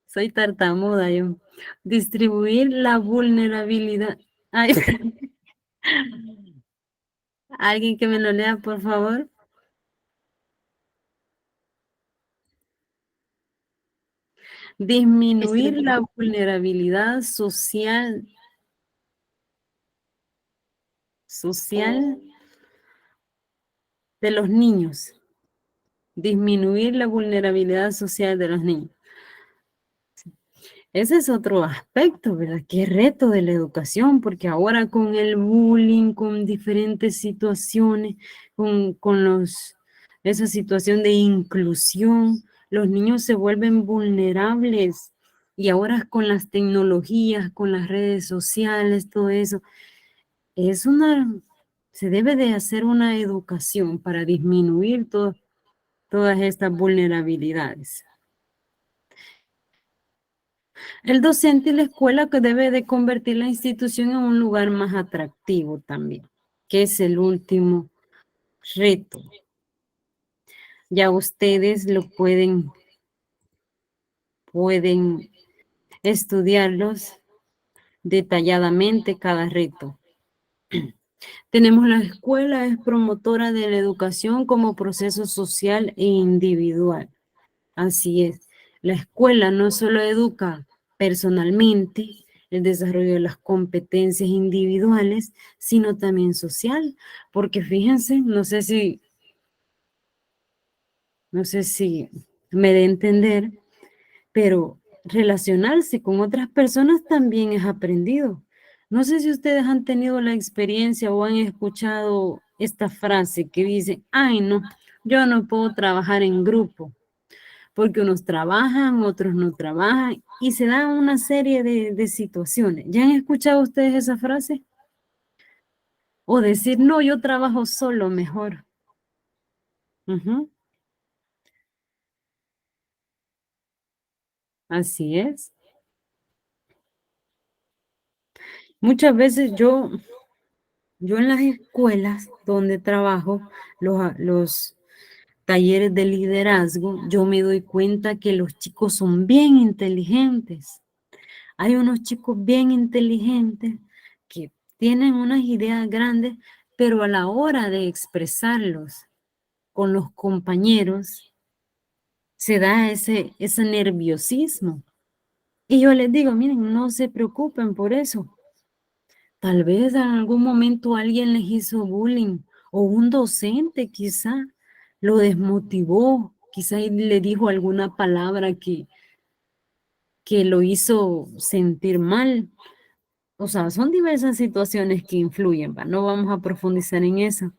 soy tartamuda yo. Distribuir la vulnerabilidad. Ay, alguien que me lo lea, por favor. Disminuir la vulnerabilidad social de los niños. Disminuir la vulnerabilidad social de los niños. Ese es otro aspecto, ¿verdad? Qué reto de la educación, porque ahora con el bullying, con diferentes situaciones, esa situación de inclusión, los niños se vuelven vulnerables y ahora con las tecnologías, con las redes sociales, todo eso, se debe de hacer una educación para disminuir todas estas vulnerabilidades. El docente y la escuela que debe de convertir la institución en un lugar más atractivo también, que es el último reto. Ya ustedes lo pueden estudiarlos detalladamente cada reto. Tenemos la escuela, es promotora de la educación como proceso social e individual. Así es. La escuela no solo educa personalmente el desarrollo de las competencias individuales, sino también social, porque fíjense, no sé si me dé a entender, pero relacionarse con otras personas también es aprendido. No sé si ustedes han tenido la experiencia o han escuchado esta frase que dice, ay no, yo no puedo trabajar en grupo, porque unos trabajan, otros no trabajan, y se dan una serie de situaciones. ¿Ya han escuchado ustedes esa frase? O decir, no, yo trabajo solo mejor. Así es. Muchas veces yo en las escuelas donde trabajo, los talleres de liderazgo, yo me doy cuenta que los chicos son bien inteligentes. Hay unos chicos bien inteligentes que tienen unas ideas grandes, pero a la hora de expresarlos con los compañeros, se da ese nerviosismo. Y yo les digo, miren, no se preocupen por eso. Tal vez en algún momento alguien les hizo bullying o un docente quizá lo desmotivó, quizá le dijo alguna palabra que que lo hizo sentir mal. O sea, son diversas situaciones que influyen, ¿va? No vamos a profundizar en eso,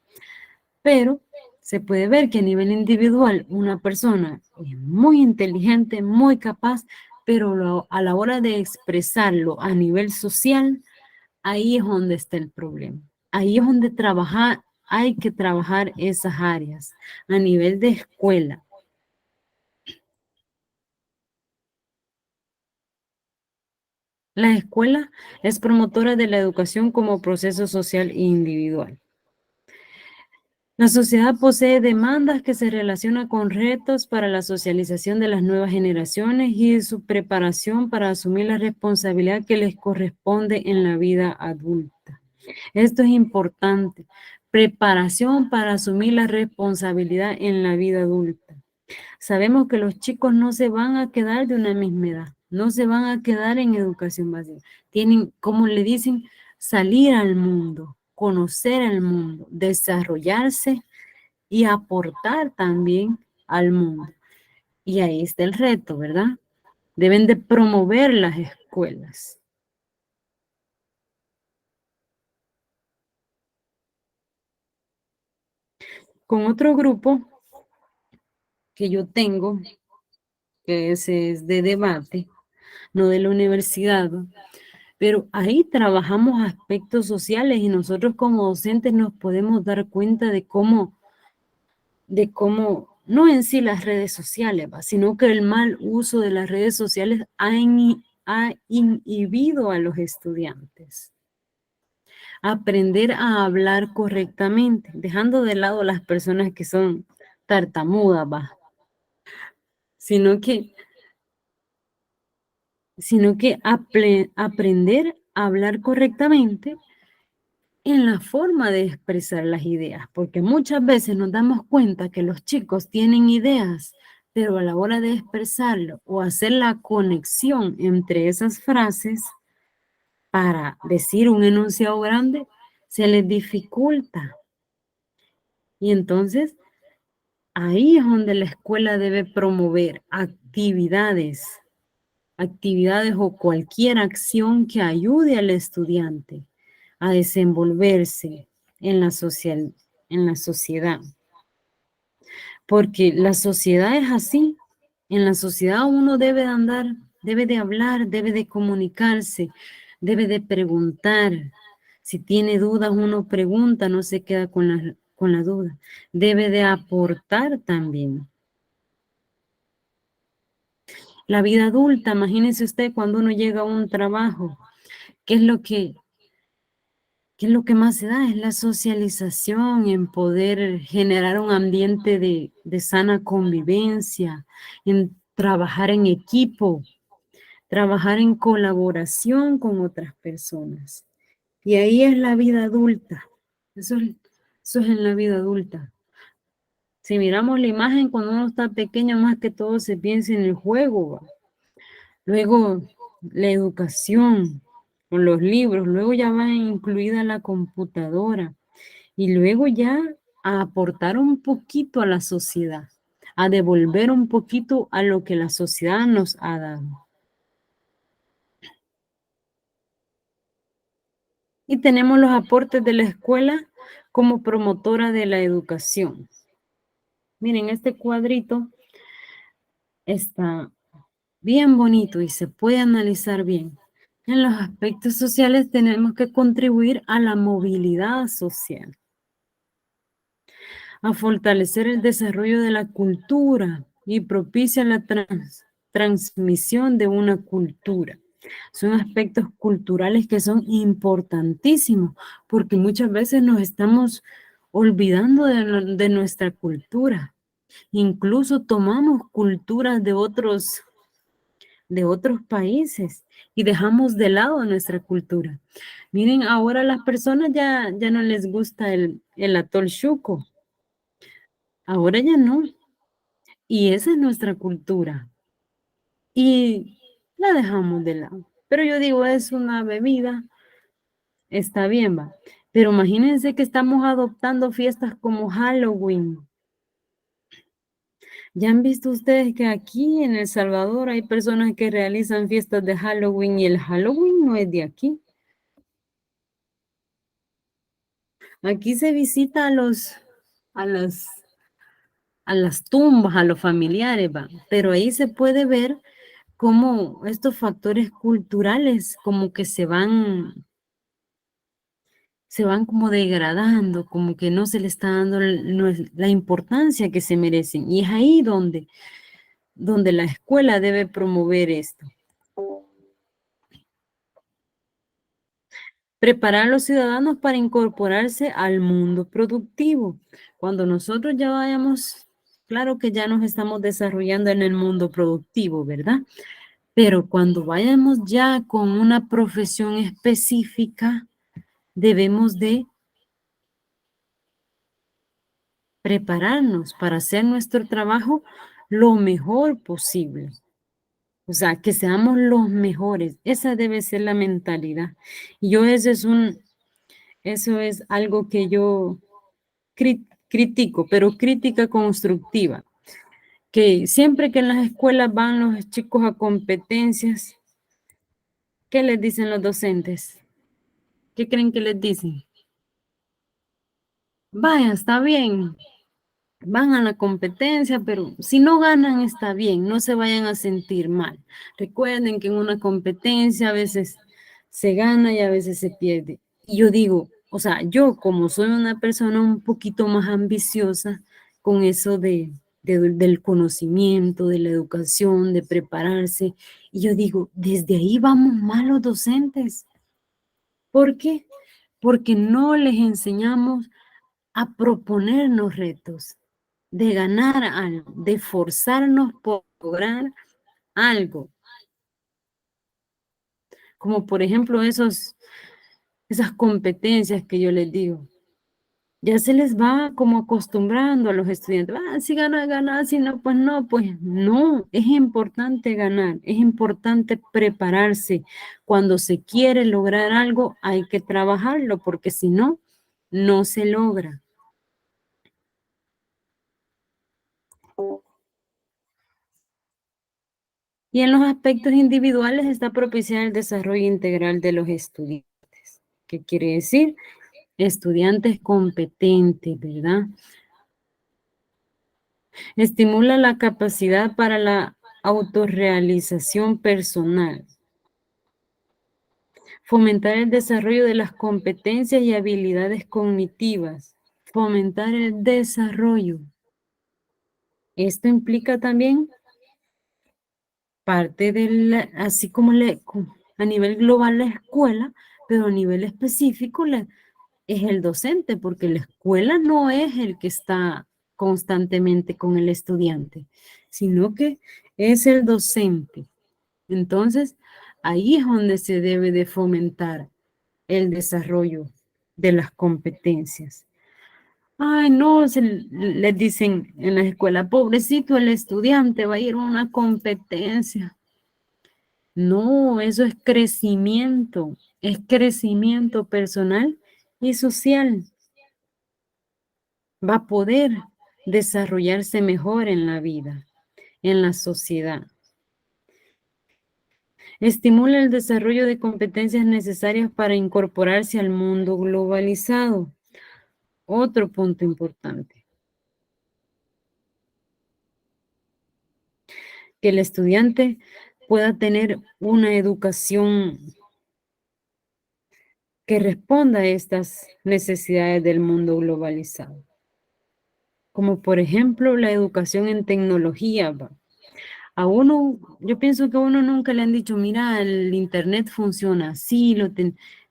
pero se puede ver que a nivel individual una persona es muy inteligente, muy capaz, pero a la hora de expresarlo a nivel social, ahí es donde está el problema. Ahí es donde hay que trabajar esas áreas a nivel de escuela. La escuela es promotora de la educación como proceso social e individual. La sociedad posee demandas que se relacionan con retos para la socialización de las nuevas generaciones y su preparación para asumir la responsabilidad que les corresponde en la vida adulta. Esto es importante. Preparación para asumir la responsabilidad en la vida adulta. Sabemos que los chicos no se van a quedar de una misma edad, no se van a quedar en educación básica. Tienen, como le dicen, salir al mundo, conocer el mundo, desarrollarse y aportar también al mundo. Y ahí está el reto, ¿verdad? Deben de promover las escuelas. Con otro grupo que yo tengo, que ese es de debate, no de la universidad, ¿no? Pero ahí trabajamos aspectos sociales y nosotros como docentes nos podemos dar cuenta de cómo, no en sí las redes sociales, ¿va? Sino que el mal uso de las redes sociales ha inhibido a los estudiantes. Aprender a hablar correctamente, dejando de lado las personas que son tartamudas, ¿va? Sino que aprender a hablar correctamente en la forma de expresar las ideas, porque muchas veces nos damos cuenta que los chicos tienen ideas, pero a la hora de expresarlo o hacer la conexión entre esas frases para decir un enunciado grande, se les dificulta. Y entonces, ahí es donde la escuela debe promover actividades o cualquier acción que ayude al estudiante a desenvolverse en la sociedad. Porque la sociedad es así. En la sociedad uno debe de andar, debe de hablar, debe de comunicarse, debe de preguntar. Si tiene dudas, uno pregunta, no se queda con la duda. Debe de aportar también. La vida adulta, imagínese usted cuando uno llega a un trabajo, ¿qué es lo que más se da? Es la socialización, en poder generar un ambiente de sana convivencia, en trabajar en equipo, trabajar en colaboración con otras personas. Y ahí es la vida adulta. Eso es en la vida adulta. Si miramos la imagen cuando uno está pequeño, más que todo se piensa en el juego, ¿va? Luego la educación, con los libros, luego ya va incluida la computadora y luego ya a aportar un poquito a la sociedad, a devolver un poquito a lo que la sociedad nos ha dado. Y tenemos los aportes de la escuela como promotora de la educación. Miren, este cuadrito está bien bonito y se puede analizar bien. En los aspectos sociales tenemos que contribuir a la movilidad social, a fortalecer el desarrollo de la cultura y propicia la transmisión de una cultura. Son aspectos culturales que son importantísimos porque muchas veces nos estamos olvidando de nuestra cultura. Incluso tomamos culturas de otros países y dejamos de lado nuestra cultura. Miren, ahora las personas ya no les gusta el atol chuco. Ahora ya no. Y esa es nuestra cultura. Y la dejamos de lado. Pero yo digo, es una bebida, está bien, va. Pero imagínense que estamos adoptando fiestas como Halloween. ¿Ya han visto ustedes que aquí en El Salvador hay personas que realizan fiestas de Halloween y el Halloween no es de aquí? Aquí se visita a las tumbas, a los familiares, va, pero ahí se puede ver cómo estos factores culturales como que se van como degradando, como que no se le está dando la importancia que se merecen. Y es ahí donde la escuela debe promover esto. Preparar a los ciudadanos para incorporarse al mundo productivo. Cuando nosotros ya vayamos, claro que ya nos estamos desarrollando en el mundo productivo, ¿verdad? Pero cuando vayamos ya con una profesión específica, debemos de prepararnos para hacer nuestro trabajo lo mejor posible. O sea, que seamos los mejores. Esa debe ser la mentalidad. Y yo eso es algo que yo critico, pero crítica constructiva. Que siempre que en las escuelas van los chicos a competencias, ¿qué les dicen los docentes? ¿Qué creen que les dicen? Vaya, está bien, van a la competencia, pero si no ganan está bien, no se vayan a sentir mal. Recuerden que en una competencia a veces se gana y a veces se pierde. Y yo digo, o sea, yo como soy una persona un poquito más ambiciosa con eso del conocimiento, de la educación, de prepararse, y yo digo, desde ahí vamos mal los docentes. ¿Por qué? Porque no les enseñamos a proponernos retos, de ganar algo, de esforzarnos por lograr algo. Como por ejemplo esas competencias que yo les digo. Ya se les va como acostumbrando a los estudiantes. Si gana, gana, si no, pues no, pues no. Es importante ganar, es importante prepararse. Cuando se quiere lograr algo, hay que trabajarlo, porque si no, no se logra. Y en los aspectos individuales está propiciar el desarrollo integral de los estudiantes. ¿Qué quiere decir? Estudiantes competentes, ¿verdad? Estimula la capacidad para la autorrealización personal. Fomentar el desarrollo de las competencias y habilidades cognitivas. Fomentar el desarrollo. Esto implica también parte así como a nivel global la escuela, pero a nivel específico es el docente, porque la escuela no es el que está constantemente con el estudiante, sino que es el docente. Entonces, ahí es donde se debe de fomentar el desarrollo de las competencias. Ay, no, les dicen en la escuela, pobrecito el estudiante, va a ir a una competencia. No, eso es crecimiento personal y social. Va a poder desarrollarse mejor en la vida, en la sociedad. Estimula el desarrollo de competencias necesarias para incorporarse al mundo globalizado. Otro punto importante. Que el estudiante pueda tener una educación que responda a estas necesidades del mundo globalizado. Como por ejemplo la educación en tecnología. A uno, yo pienso que a uno nunca le han dicho, mira, el internet funciona así,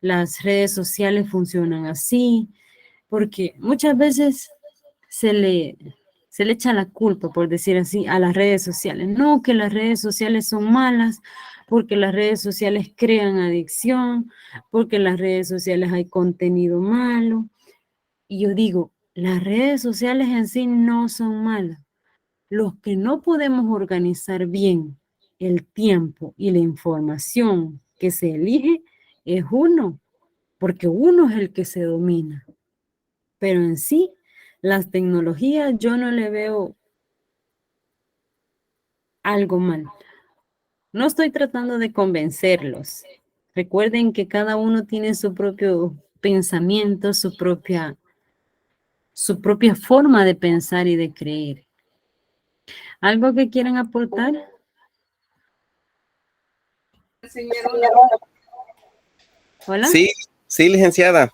las redes sociales funcionan así, porque muchas veces se le echa la culpa, por decir así, a las redes sociales. No, que las redes sociales son malas, porque las redes sociales crean adicción, porque en las redes sociales hay contenido malo. Y yo digo, las redes sociales en sí no son malas. Los que no podemos organizar bien el tiempo y la información que se elige es uno, porque uno es el que se domina. Pero en sí, las tecnologías yo no le veo algo mal. No estoy tratando de convencerlos. Recuerden que cada uno tiene su propio pensamiento, su propia forma de pensar y de creer. ¿Algo que quieran aportar? Hola. Sí, sí, licenciada.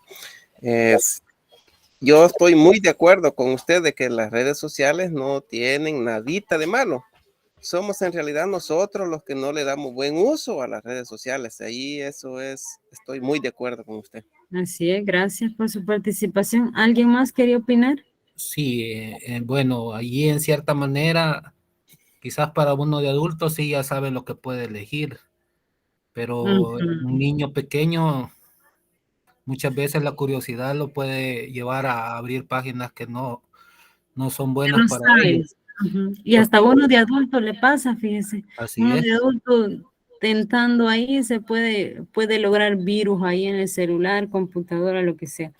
Yo estoy muy de acuerdo con usted de que las redes sociales no tienen nadita de malo. Somos en realidad nosotros los que no le damos buen uso a las redes sociales. Ahí estoy muy de acuerdo con usted. Así es, gracias por su participación. ¿Alguien más quería opinar? Sí, bueno, allí en cierta manera, quizás para uno de adultos sí ya sabe lo que puede elegir, pero un niño pequeño, muchas veces la curiosidad lo puede llevar a abrir páginas que no son buenas No para ellos. sabes. Y hasta uno de adulto le pasa, fíjese. Así Uno es. de adulto tentando ahí se puede lograr virus ahí en el celular, computadora, lo que sea.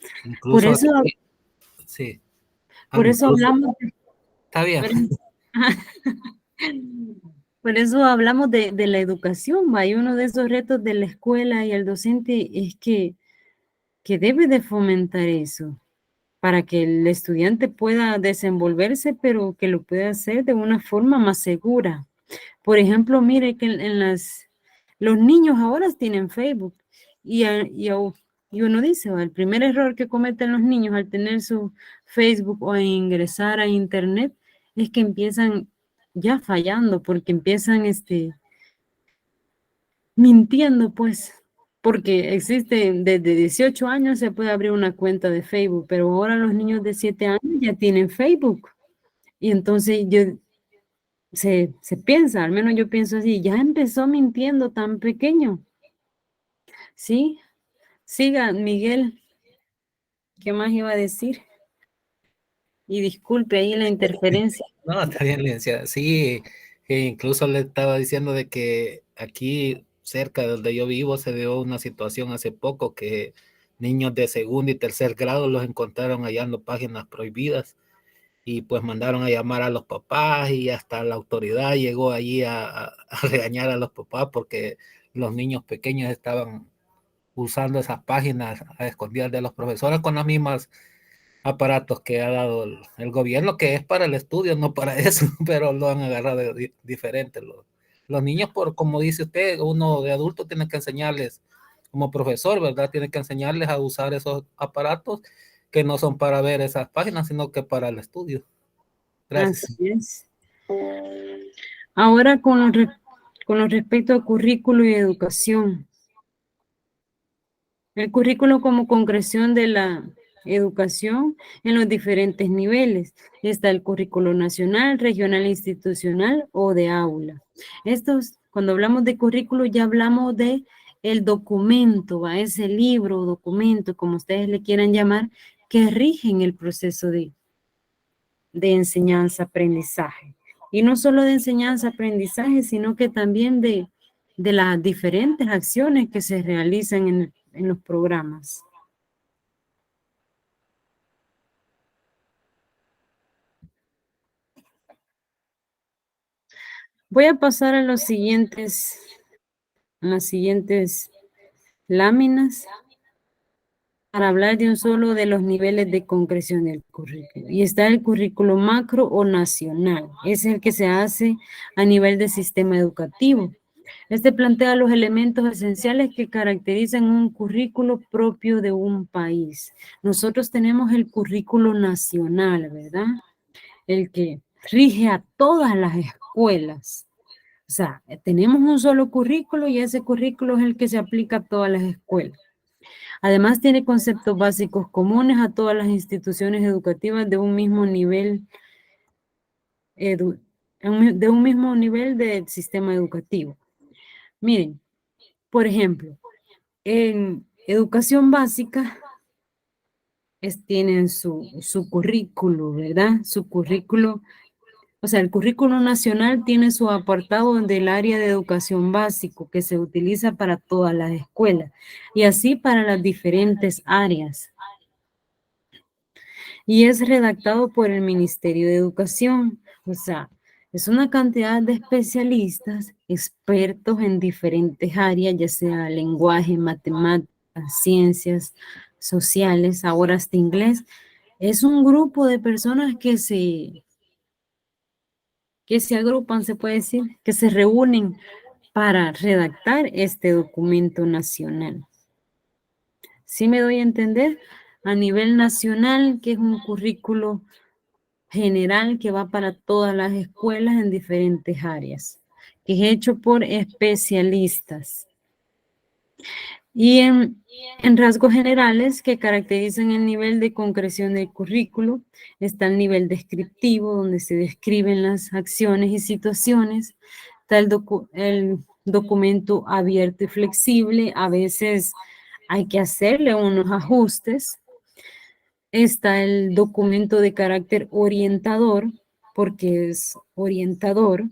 Por Incluso eso, sí. por eso Incluso, hablamos está bien. Por eso hablamos de la educación, ¿va? Y uno de esos retos de la escuela y el docente es que debe de fomentar eso, para que el estudiante pueda desenvolverse, pero que lo pueda hacer de una forma más segura. Por ejemplo, mire que los niños ahora tienen Facebook y uno dice, el primer error que cometen los niños al tener su Facebook o ingresar a internet es que empiezan ya fallando, porque empiezan mintiendo, pues, porque existe desde 18 años se puede abrir una cuenta de Facebook, pero ahora los niños de 7 años ya tienen Facebook. Y entonces se piensa, al menos yo pienso así, ya empezó mintiendo tan pequeño. ¿Sí? Siga, Miguel, ¿qué más iba a decir? Y disculpe ahí la interferencia. No, está bien, licenciada. Sí, incluso le estaba diciendo de que aquí cerca de donde yo vivo se dio una situación hace poco que niños de segundo y tercer grado los encontraron hallando páginas prohibidas y pues mandaron a llamar a los papás y hasta la autoridad llegó allí a regañar a los papás porque los niños pequeños estaban usando esas páginas a escondidas de los profesores con las mismas aparatos que ha dado el gobierno, que es para el estudio, no para eso, pero lo han agarrado diferente. Los niños, como dice usted, uno de adulto tiene que enseñarles, como profesor, ¿verdad? Tiene que enseñarles a usar esos aparatos que no son para ver esas páginas, sino que para el estudio. Gracias. Así es. Ahora con lo respecto a currículo y educación. El currículo como concreción de la educación en los diferentes niveles. Está el currículo nacional, regional, institucional o de aula. Cuando hablamos de currículo, ya hablamos de el documento, ¿va? Ese libro o documento, como ustedes le quieran llamar, que rigen el proceso de enseñanza-aprendizaje. Y no solo de enseñanza-aprendizaje, sino que también de las diferentes acciones que se realizan en los programas. Voy a pasar a las siguientes láminas para hablar de un solo de los niveles de concreción del currículo. Y está el currículo macro o nacional. Es el que se hace a nivel del sistema educativo. Este plantea los elementos esenciales que caracterizan un currículo propio de un país. Nosotros tenemos el currículo nacional, ¿verdad? El que rige a todas las escuelas. O sea, tenemos un solo currículo y ese currículo es el que se aplica a todas las escuelas. Además, tiene conceptos básicos comunes a todas las instituciones educativas de un mismo nivel, de un mismo nivel del sistema educativo. Miren, por ejemplo, en educación básica tienen su currículo, ¿verdad? Su currículo, o sea, el currículo nacional tiene su apartado del área de educación básico que se utiliza para todas las escuelas y así para las diferentes áreas. Y es redactado por el Ministerio de Educación, o sea, Es una cantidad de especialistas, expertos en diferentes áreas, ya sea lenguaje, matemáticas, ciencias sociales, ahora hasta inglés. Es un grupo de personas que se agrupan, se puede decir, que se reúnen para redactar este documento nacional. ¿Sí me doy a entender? A nivel nacional, que es un currículo general que va para todas las escuelas en diferentes áreas, que es hecho por especialistas. Y en rasgos generales que caracterizan el nivel de concreción del currículo, está el nivel descriptivo, donde se describen las acciones y situaciones, está el documento abierto y flexible, a veces hay que hacerle unos ajustes. Está el documento de carácter orientador, porque es orientador,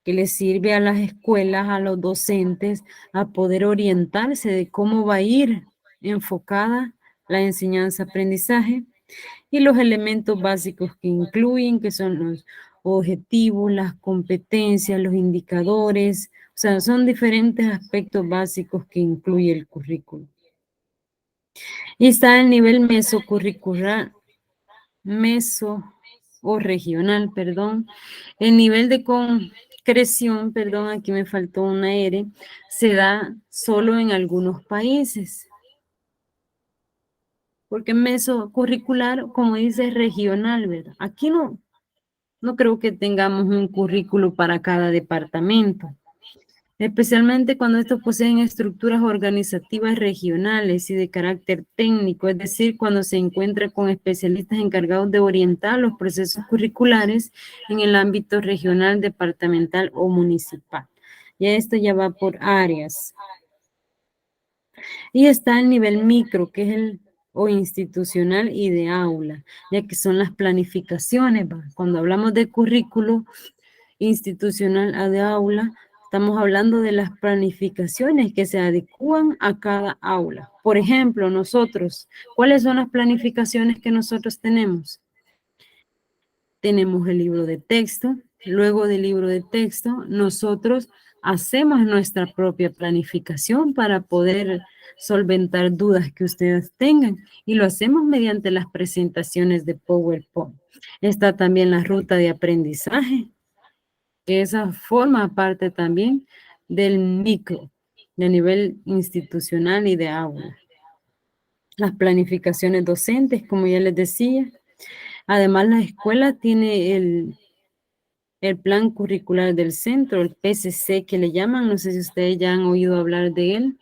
que le sirve a las escuelas, a los docentes, a poder orientarse de cómo va a ir enfocada la enseñanza-aprendizaje y los elementos básicos que incluyen, que son los objetivos, las competencias, los indicadores, o sea, son diferentes aspectos básicos que incluye el currículo. Y está el nivel mesocurricular, regional, perdón. El nivel de concreción, perdón, aquí me faltó una R, se da solo en algunos países. Porque mesocurricular, como dice, es regional, ¿verdad? Aquí no creo que tengamos un currículo para cada departamento, especialmente cuando estos poseen estructuras organizativas regionales y de carácter técnico, es decir, cuando se encuentra con especialistas encargados de orientar los procesos curriculares en el ámbito regional, departamental o municipal. Y esto ya va por áreas. Y está el nivel micro, que es o institucional y de aula, ya que son las planificaciones. Cuando hablamos de currículo institucional a de aula, estamos hablando de las planificaciones que se adecúan a cada aula. Por ejemplo, nosotros, ¿cuáles son las planificaciones que nosotros tenemos? Tenemos el libro de texto. Luego del libro de texto, nosotros hacemos nuestra propia planificación para poder solventar dudas que ustedes tengan y lo hacemos mediante las presentaciones de PowerPoint. Está también la ruta de aprendizaje, que esa forma parte también del micro, de nivel institucional y de aula. Las planificaciones docentes, como ya les decía. Además, la escuela tiene el plan curricular del centro, el PCC que le llaman, no sé si ustedes ya han oído hablar de él.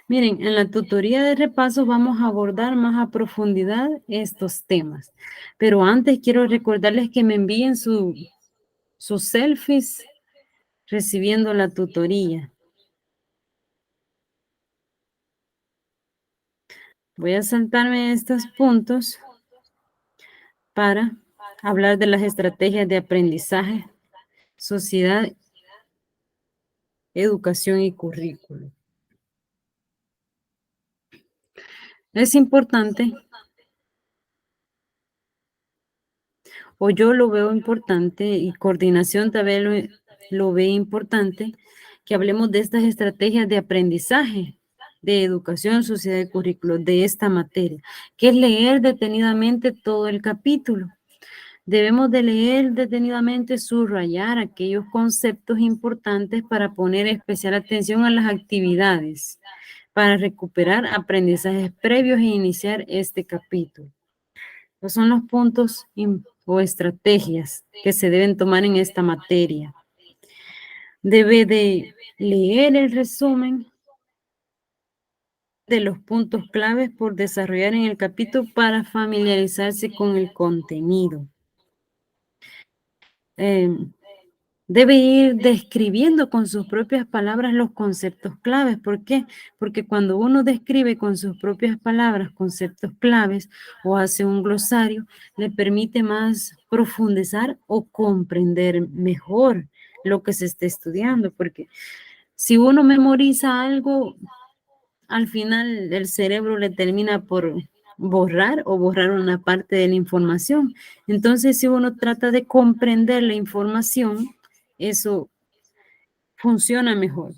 Miren, en la tutoría de repaso vamos a abordar más a profundidad estos temas, pero antes quiero recordarles que me envíen sus selfies recibiendo la tutoría. Voy a saltarme estos puntos para hablar de las estrategias de aprendizaje, sociedad, educación y currículo. Es importante, o yo lo veo importante, y coordinación también lo ve importante, que hablemos de estas estrategias de aprendizaje, de educación, sociedad y currículo, de esta materia, que es leer detenidamente todo el capítulo. Debemos de leer detenidamente, subrayar aquellos conceptos importantes para poner especial atención a las actividades, para recuperar aprendizajes previos e iniciar este capítulo. Estos son los puntos o estrategias que se deben tomar en esta materia. Debe de leer el resumen de los puntos claves por desarrollar en el capítulo para familiarizarse con el contenido. Debe ir describiendo con sus propias palabras los conceptos claves. ¿Por qué? Porque cuando uno describe con sus propias palabras conceptos claves o hace un glosario, le permite más profundizar o comprender mejor lo que se está estudiando. Porque si uno memoriza algo, al final el cerebro le termina por borrar o borrar una parte de la información. Entonces, si uno trata de comprender la información, eso funciona mejor.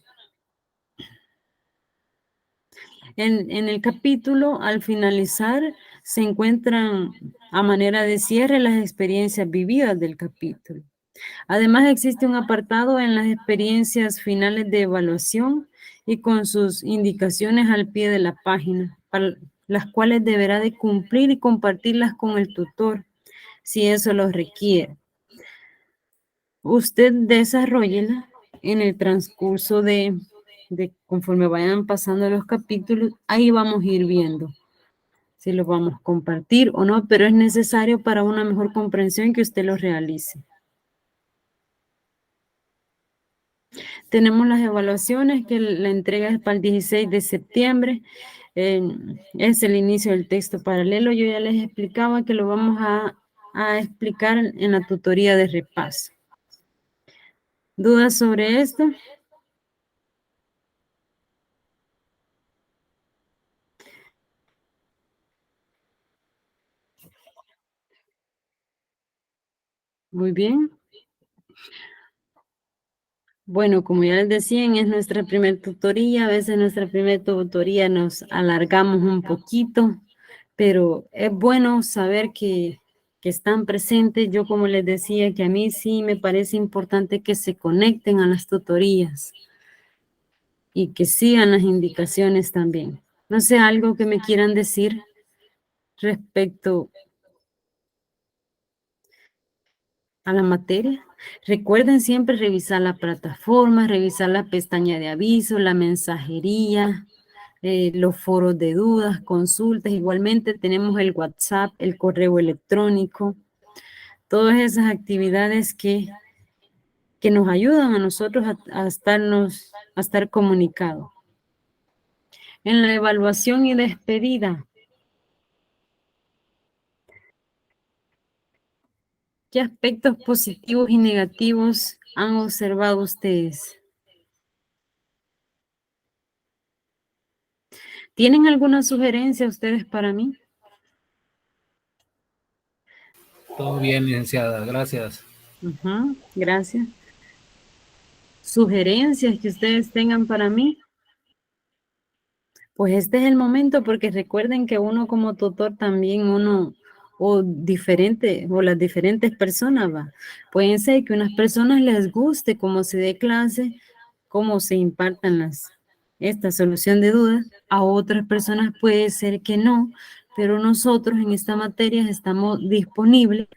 En el capítulo, al finalizar, se encuentran a manera de cierre las experiencias vividas del capítulo. Además, existe un apartado en las experiencias finales de evaluación y con sus indicaciones al pie de la página, para las cuales deberá de cumplir y compartirlas con el tutor, si eso lo requiere. Usted desarrolla en el transcurso de conforme vayan pasando los capítulos, ahí vamos a ir viendo si lo vamos a compartir o no, pero es necesario para una mejor comprensión que usted lo realice. Tenemos las evaluaciones, que la entrega es para el 16 de septiembre. Es el inicio del texto paralelo. Yo ya les explicaba que lo vamos a explicar en la tutoría de repaso. ¿Dudas sobre esto? Muy bien. Bueno, como ya les decía, es nuestra primera tutoría. A veces nuestra primera tutoría nos alargamos un poquito, pero es bueno saber que están presentes. Yo, como les decía, que a mí sí me parece importante que se conecten a las tutorías y que sigan las indicaciones también. No sé, algo que me quieran decir respecto a la materia. Recuerden siempre revisar la plataforma, revisar la pestaña de aviso, la mensajería, los foros de dudas, consultas. Igualmente tenemos el WhatsApp, el correo electrónico, todas esas actividades que nos ayudan a nosotros a estar comunicados. En la evaluación y despedida, ¿qué aspectos positivos y negativos han observado ustedes? ¿Tienen alguna sugerencia ustedes para mí? Todo bien, licenciada, gracias. Gracias. ¿Sugerencias que ustedes tengan para mí? Pues este es el momento, porque recuerden que uno como tutor también, o las diferentes personas, pueden ser que unas personas les guste cómo se dé clase, cómo se impartan esta solución de dudas, a otras personas puede ser que no, pero nosotros en esta materia estamos disponibles,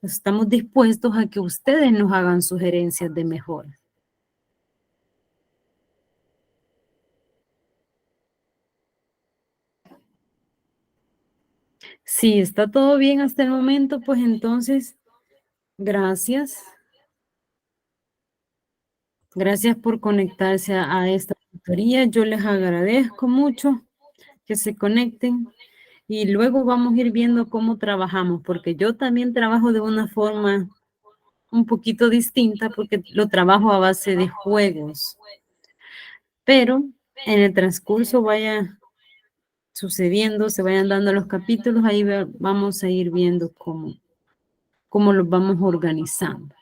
estamos dispuestos a que ustedes nos hagan sugerencias de mejora. Si está todo bien hasta el momento, pues entonces, gracias. Gracias por conectarse a esta tutoría. Yo les agradezco mucho que se conecten y luego vamos a ir viendo cómo trabajamos, porque yo también trabajo de una forma un poquito distinta, porque lo trabajo a base de juegos. Pero en el transcurso vaya sucediendo, se vayan dando los capítulos, ahí vamos a ir viendo cómo los vamos organizando.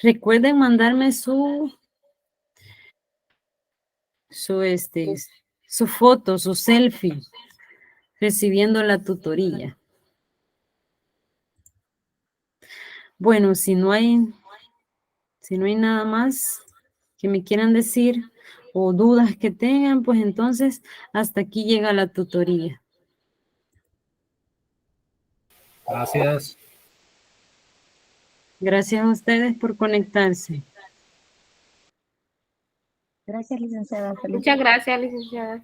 Recuerden mandarme su foto, su selfie, recibiendo la tutoría. Bueno, si no hay nada más que me quieran decir o dudas que tengan, pues entonces hasta aquí llega la tutoría. Gracias. Gracias a ustedes por conectarse. Gracias, licenciada. Muchas gracias, licenciada.